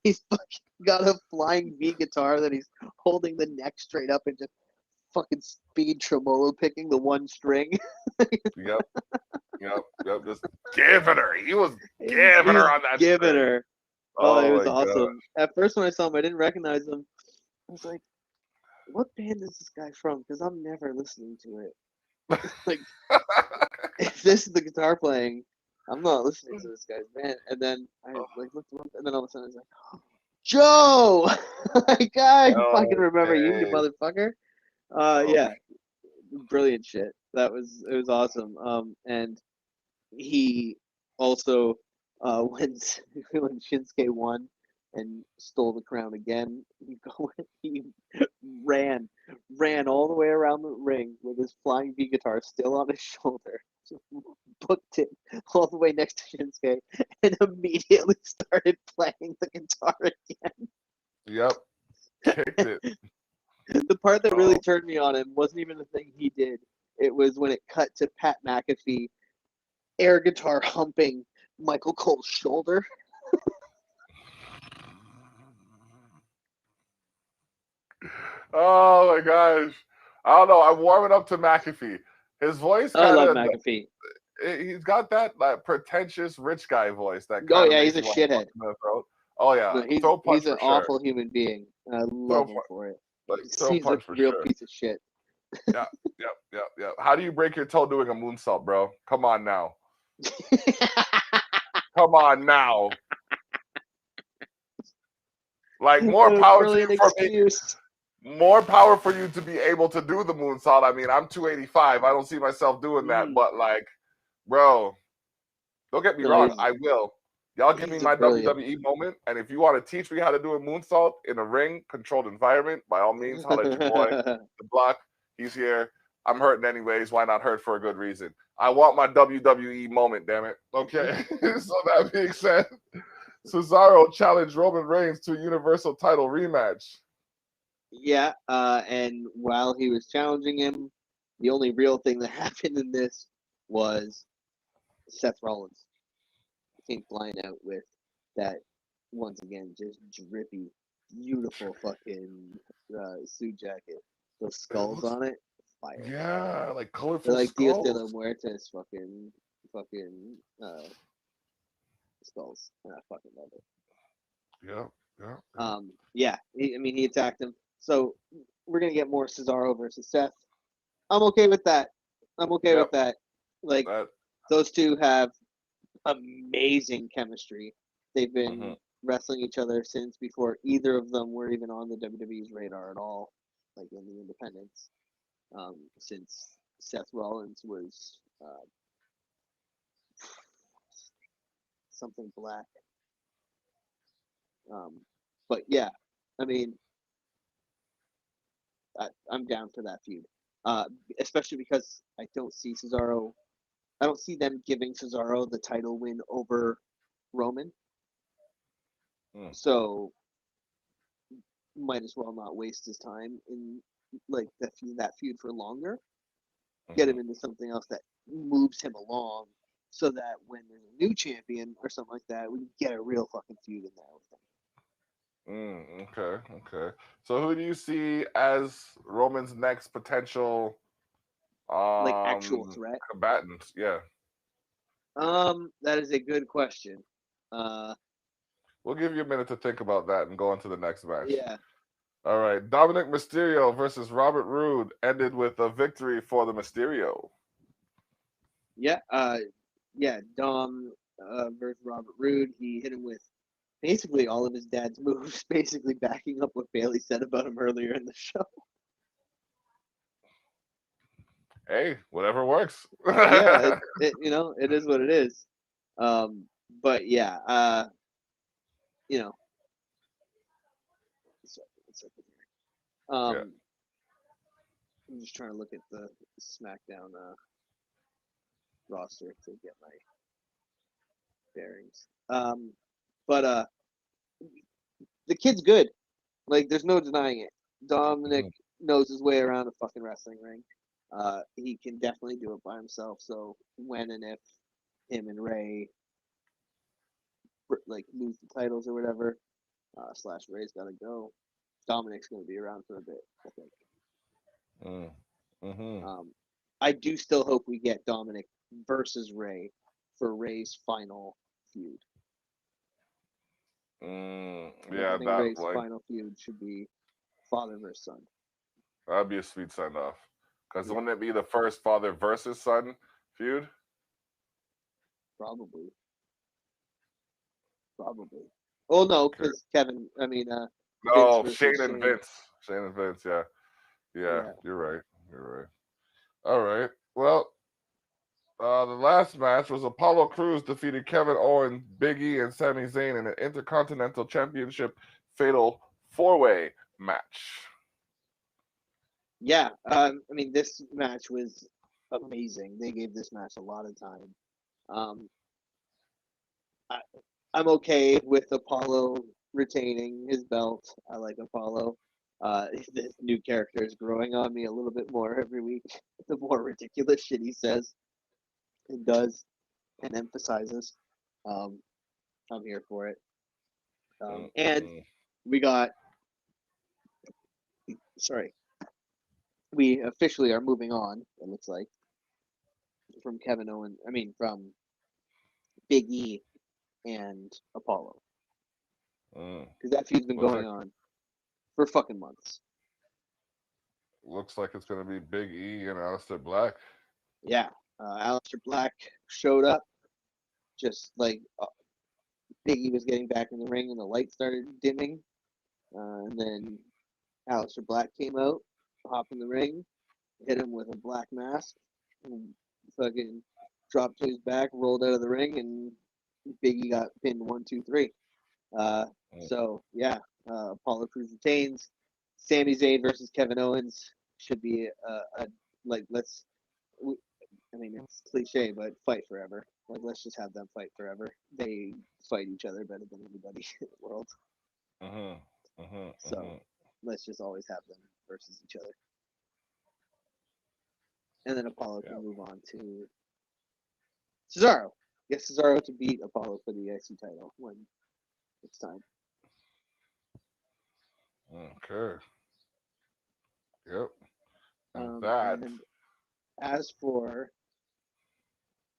he's fucking got a flying V guitar that he's holding the neck straight up and just fucking speed tremolo picking the one string. Yep. Just giving her. He was giving her on that giving string. her. Oh, it was awesome. God. At first when I saw him, I didn't recognize him. I was like, what band is this guy from? Because I'm never listening to it. Like, if this is the guitar playing, I'm not listening to this guy's band. And then I like looked him up, and then all of a sudden I was like, oh, Joe! Like, I fucking remember you motherfucker. Yeah, brilliant shit. It was awesome. And he also when Shinsuke won and stole the crown again, he ran all the way around the ring with his flying V guitar still on his shoulder, booked it all the way next to Shinsuke, and immediately started playing the guitar again. Yep, kicked it. The part that really turned me on him wasn't even the thing he did. It was when it cut to Pat McAfee air guitar humping Michael Cole's shoulder. Oh my gosh. I don't know. I'm warming up to McAfee. His voice I love McAfee. He's got that pretentious rich guy voice. That he's a shithead. Oh yeah, he's an awful human being. I love him for it. He's a real piece of shit. Yep. How do you break your toe doing a moonsault, bro? Come on now. Come on now. Like, more power to you for me. More power for you to be able to do the moonsault. I mean, I'm 285. I don't see myself doing that. But, like, bro, don't get me wrong. I will. Y'all give me my WWE moment. And if you want to teach me how to do a moonsault in a ring, controlled environment, by all means, holler at your boy, the Block. He's here. I'm hurting anyways. Why not hurt for a good reason? I want my WWE moment, damn it. Okay. So that being said, Cesaro challenged Roman Reigns to a Universal title rematch. Yeah, and while he was challenging him, the only real thing that happened in this was Seth Rollins came flying out with that, once again, just drippy, beautiful fucking suit jacket. Those skulls on it. fire. Yeah, like They're colorful like Dios de skulls. la Muertes fucking skulls, and I fucking love it. Yeah, yeah. Yeah, he attacked him. So we're gonna get more Cesaro versus Seth. I'm okay with that. I'm okay Yep. with that. Like That. those two have amazing chemistry. They've been Mhm. wrestling each other since before either of them were even on the WWE's radar at all, like in the independents. Since Seth Rollins was something black. But yeah, I mean, I'm down for that feud. Especially because I don't see Cesaro. I don't see them giving Cesaro the title win over Roman. Mm. So might as well not waste his time in like that feud for longer. Get him into something else that moves him along, so that when there's a new champion or something like that, we can get a real fucking feud in there with him. Okay, okay. So who do you see as Roman's next potential Like actual threat. combatant? Yeah. That is a good question. Uh, We'll give you a minute to think about that and go on to the next match. yeah, All right. Dominic Mysterio versus Robert Roode ended with a victory for the Mysterio. yeah, yeah. Dom versus Robert Roode. He hit him with basically all of his dad's moves, basically backing up what Bailey said about him earlier in the show. Hey, whatever works. Yeah, it is what it is. Um, but yeah, you know, it's up here. Yeah. I'm just trying to look at the SmackDown roster to get my bearings. But the kid's good. Like, there's no denying it. Dominic knows his way around a fucking wrestling ring. He can definitely do it by himself. So when and if him and Ray like lose the titles or whatever, slash Ray's got to go, Dominic's going to be around for a bit, I think. I do still hope we get Dominic versus Ray for Ray's final feud. Yeah, I think that Ray's final feud should be father versus son. that'd be a sweet send off. Because Yeah. wouldn't it be the first father versus son feud? Probably. Oh no, Okay. because Vince No, versus Shane and Shane. Vince. Shane and Vince, yeah. Yeah, Yeah. you're right. You're right. All right. Well, the last match was Apollo Crews defeated Kevin Owens, Big E, and Sami Zayn in an Intercontinental Championship Fatal 4-Way match. Yeah. This match was amazing. They gave this match a lot of time. Um, I'm okay with Apollo retaining his belt. I like Apollo. This new character is growing on me a little bit more every week. The more ridiculous shit he says and does and emphasizes. Um, I'm here for it. And we got, sorry, we officially are moving on, it looks like, from from Big E and Apollo. Because that feud's been going on for fucking months. Looks like it's going to be Big E and Aleister Black. Yeah. Aleister Black showed up just like Big E was getting back in the ring and the light started dimming. And then Aleister Black came out, hopped in the ring, hit him with a black mask, and fucking dropped to his back, rolled out of the ring, and Biggie got pinned 1, 2, 3. So yeah, Apollo Crews retains. Sami Zayn versus Kevin Owens should be let's. It's cliche, but fight forever. Like, let's just have them fight forever. They fight each other better than anybody in the world. So let's just always have them versus each other. And then Apollo can move on to Cesaro. Get Cesaro to beat Apollo for the IC title when it's time. Okay. Yep. That. And as for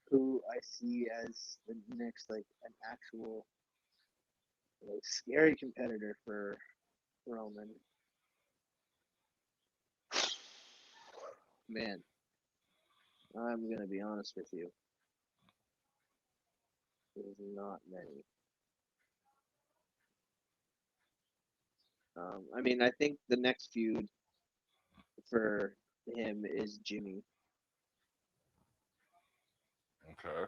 who I see as the next, like, an actual, like, scary competitor for Roman, man, I'm gonna be honest with you. There's not many. I mean, I think the next feud for him is Jimmy. Okay.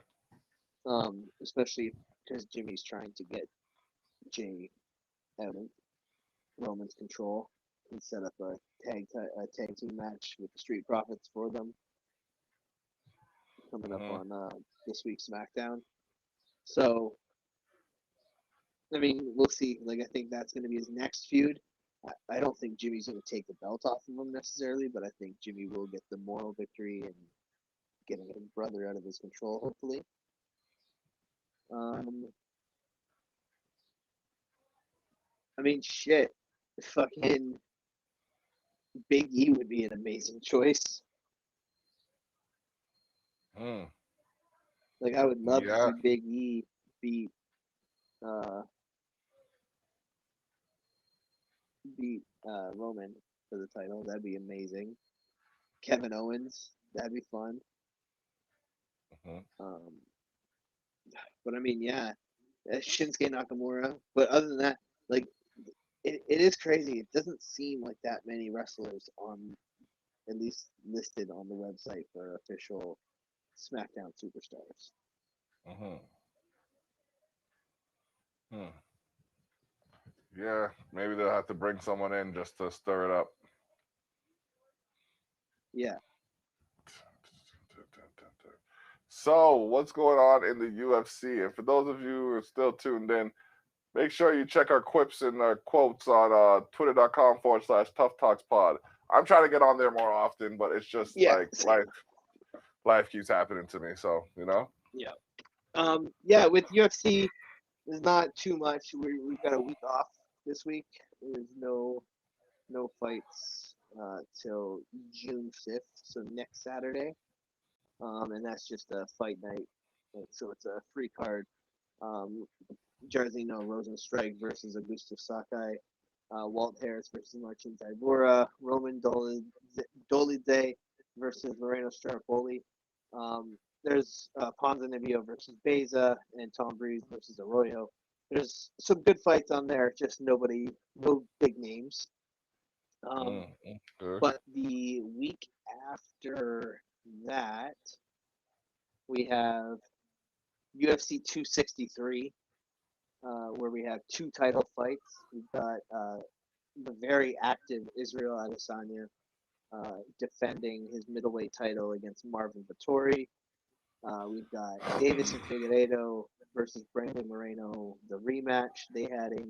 Especially because Jimmy's trying to get Jay out of Roman's control and set up a tag team match with the Street Profits for them coming up on this week's SmackDown. So, I mean, we'll see. Like, I think that's going to be his next feud. I don't think Jimmy's going to take the belt off of him necessarily, but I think Jimmy will get the moral victory and getting his brother out of his control, hopefully. I mean, shit. Fucking Big E would be an amazing choice. Like, I would love to see Big E beat Roman for the title. That'd be amazing. Kevin Owens, that'd be fun. But I mean, yeah, Shinsuke Nakamura. But other than that, like, it is crazy. It doesn't seem like that many wrestlers on, at least listed on the website for official SmackDown superstars. Yeah, maybe they'll have to bring someone in just to stir it up. Yeah. So, what's going on in the UFC? And for those of you who are still tuned in, make sure you check our quips and our quotes on twitter.com/toughtalkspod. I'm trying to get on there more often, but it's just like life keeps happening to me. So, you know? Yeah. Yeah, with UFC, there's not too much. We've got a week off this week. There's no fights till June 5th, so next Saturday. And that's just a fight night. So it's a free card. Jairzinho Rosenstrike versus Augusto Sakai. Walt Harris versus Marcin Tybura. Roman Dolidze versus Moreno Strapoli. There's Ponzinibbio versus Beza and Tom Breeze versus Arroyo. There's some good fights on there, just no big names. But the week after that, we have UFC 263, where we have 2 title fights. We've got the very active Israel Adesanya defending his middleweight title against Marvin Vettori. We've got Davis and Figueiredo versus Brandon Moreno, the rematch. They had a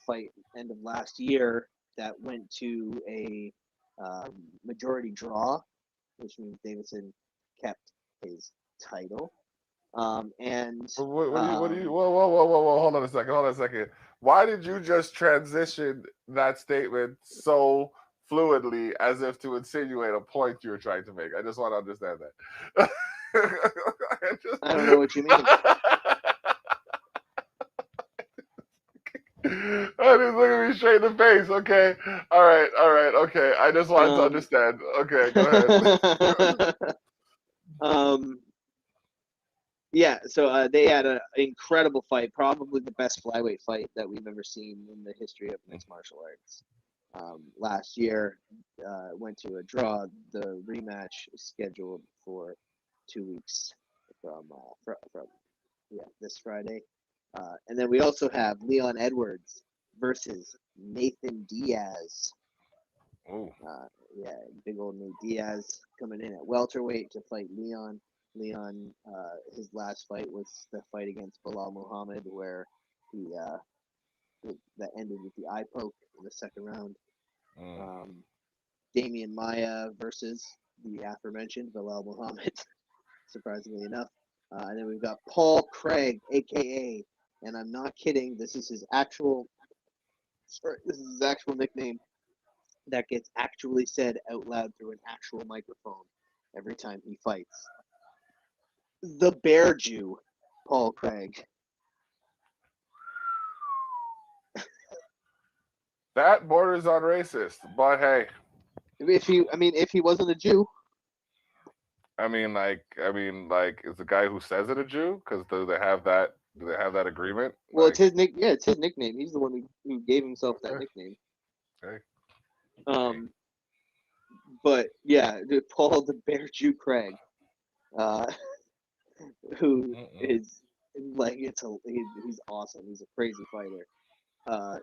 fight end of last year that went to a majority draw, which means Davidson kept his title. And what do you? Whoa! Hold on a second. Why did you just transition that statement so fluidly as if to insinuate a point you were trying to make? I just want to understand that. I don't know what you mean. I just look at me straight in the face. Okay. All right. Okay. I just wanted to understand. Okay. Go ahead. Yeah. So they had an incredible fight, probably the best flyweight fight that we've ever seen in the history of mixed martial arts. Last year went to a draw. The rematch is scheduled for 2 weeks from this Friday. And then we also have Leon Edwards versus Nathan Diaz. Big old Nate Diaz coming in at welterweight to fight Leon. Leon, his last fight was the fight against Bilal Muhammad, where that ended with the eye poke in the second round. Damian Maia versus the aforementioned Bilal Muhammad, surprisingly enough. And then we've got Paul Craig, aka, and I'm not kidding, this is his actual nickname, that gets actually said out loud through an actual microphone every time he fights. The Bear Jew, Paul Craig. That borders on racist, but hey, If he wasn't a Jew, I mean, is the guy who says it a Jew? Because do they have that? Do they have that agreement? well, Like, it's his nickname. He's the one who gave himself that okay, nickname. okay. But yeah, Paul the Bear Jew Craig, uh, who is like he's awesome. He's a crazy fighter.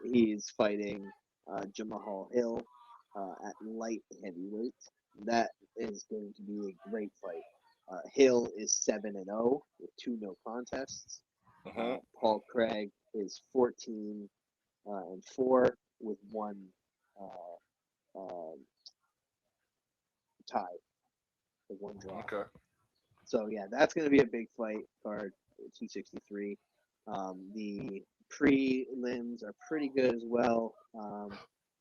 He's fighting Jamahal Hill at light heavyweight. That is going to be a great fight. Hill is 7-0 with 2 no contests. Paul Craig is 14-4 with 1 tie, with 1 draw. Okay. So yeah, that's going to be a big fight card. 263. The prelims are pretty good as well.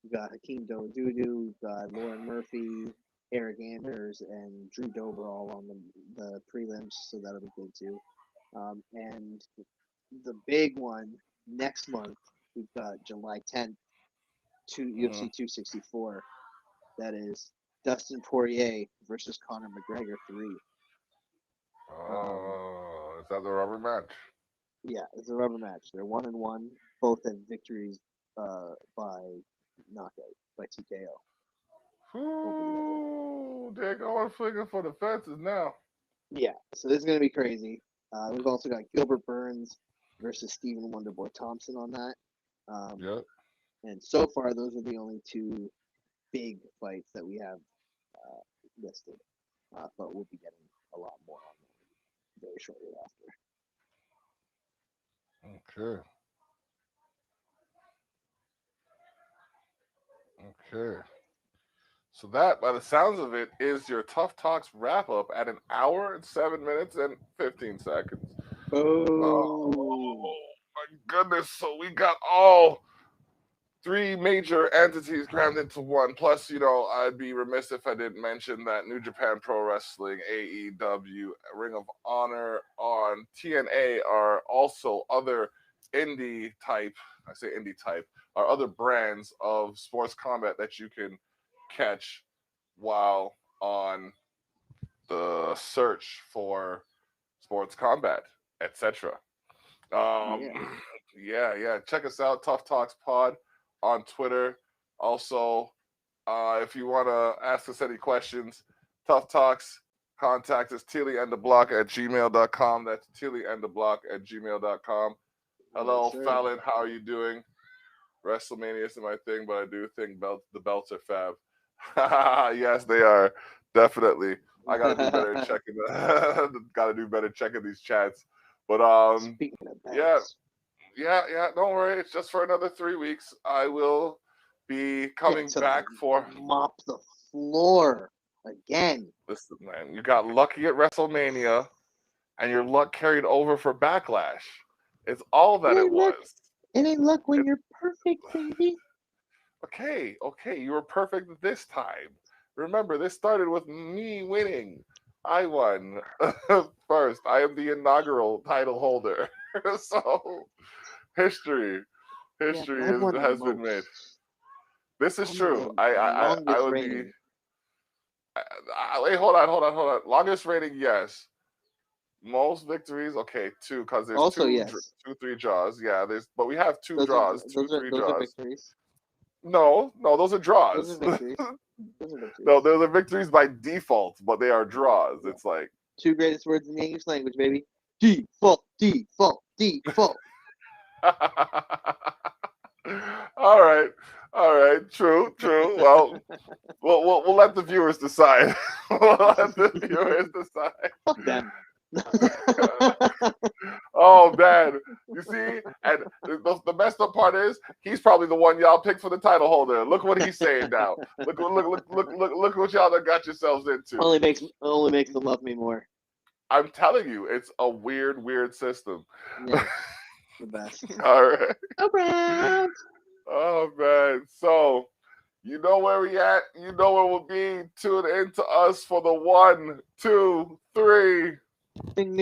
We've got Hakeem Dodudu, we've got Lauren Murphy, Eric Anders, and Drew Dober all on the prelims, so that'll be good too. And the big one next month, we've got July 10th, UFC 264. That is Dustin Poirier versus Conor McGregor 3. Oh, is that the rubber match? Yeah, it's a rubber match. They're 1-1. Both have victories by knockout, by TKO. Ooh, they're going flinging for the fences now. Yeah, so this is going to be crazy. We've also got Gilbert Burns versus Stephen Wonderboy Thompson on that. Yep. And so far, those are the only 2 big fights that we have listed. But we'll be getting a lot more on them very shortly after. Okay. Okay. So that, by the sounds of it, is your Tough Talks wrap up at 1 hour and 7 minutes and 15 seconds. Oh my goodness! So we got all 3 major entities crammed into one. Plus, I'd be remiss if I didn't mention that New Japan Pro Wrestling, AEW, Ring of Honor on TNA are also other indie type, I say indie type, are other brands of sports combat that you can catch while on the search for sports combat, etc. Yeah. Check us out, Tough Talks Pod on Twitter. Also, if you want to ask us any questions, Tough Talks, contact us, tillyandtheblock@gmail.com. That's tillyandtheblock@gmail.com. Hello, Yes, Fallon. How are you doing? WrestleMania isn't my thing, but I do think the belts are fab. Yes, they are. Definitely. I gotta do better checking gotta do better checking these chats. But Speaking of belts. Yeah. Don't worry. It's just for another 3 weeks. I will be coming back for mop the floor again. Listen, man, you got lucky at WrestleMania, and your luck carried over for Backlash. It's all that it was. It ain't luck when you're perfect, baby. Okay, you were perfect this time. Remember, this started with me winning. I won first. I am the inaugural title holder. So, history has been made. This is true. I would be. Wait, hold on. Longest rating, yes. Most victories, okay, 2, because there's also, 2, yes. 3 draws. Yeah, but we have 2 draws, 2, 3 draws. Those are victories. No, those are draws. Those are victories. No, those are victories by default, but they are draws. Yeah. It's like 2 greatest words in the English language, baby. Default. All right. True. Well, we'll let the viewers decide. Fuck them. Oh man, you see, and the messed up part is he's probably the one y'all picked for the title holder. Look what he's saying now. Look what y'all done got yourselves into. Only makes them love me more. I'm telling you, it's a weird system. Yeah, the best. All right. Around. Oh man, so You know where we at. You know where we'll be. Tune in to us for the 1, 2, 3. Ding, ding.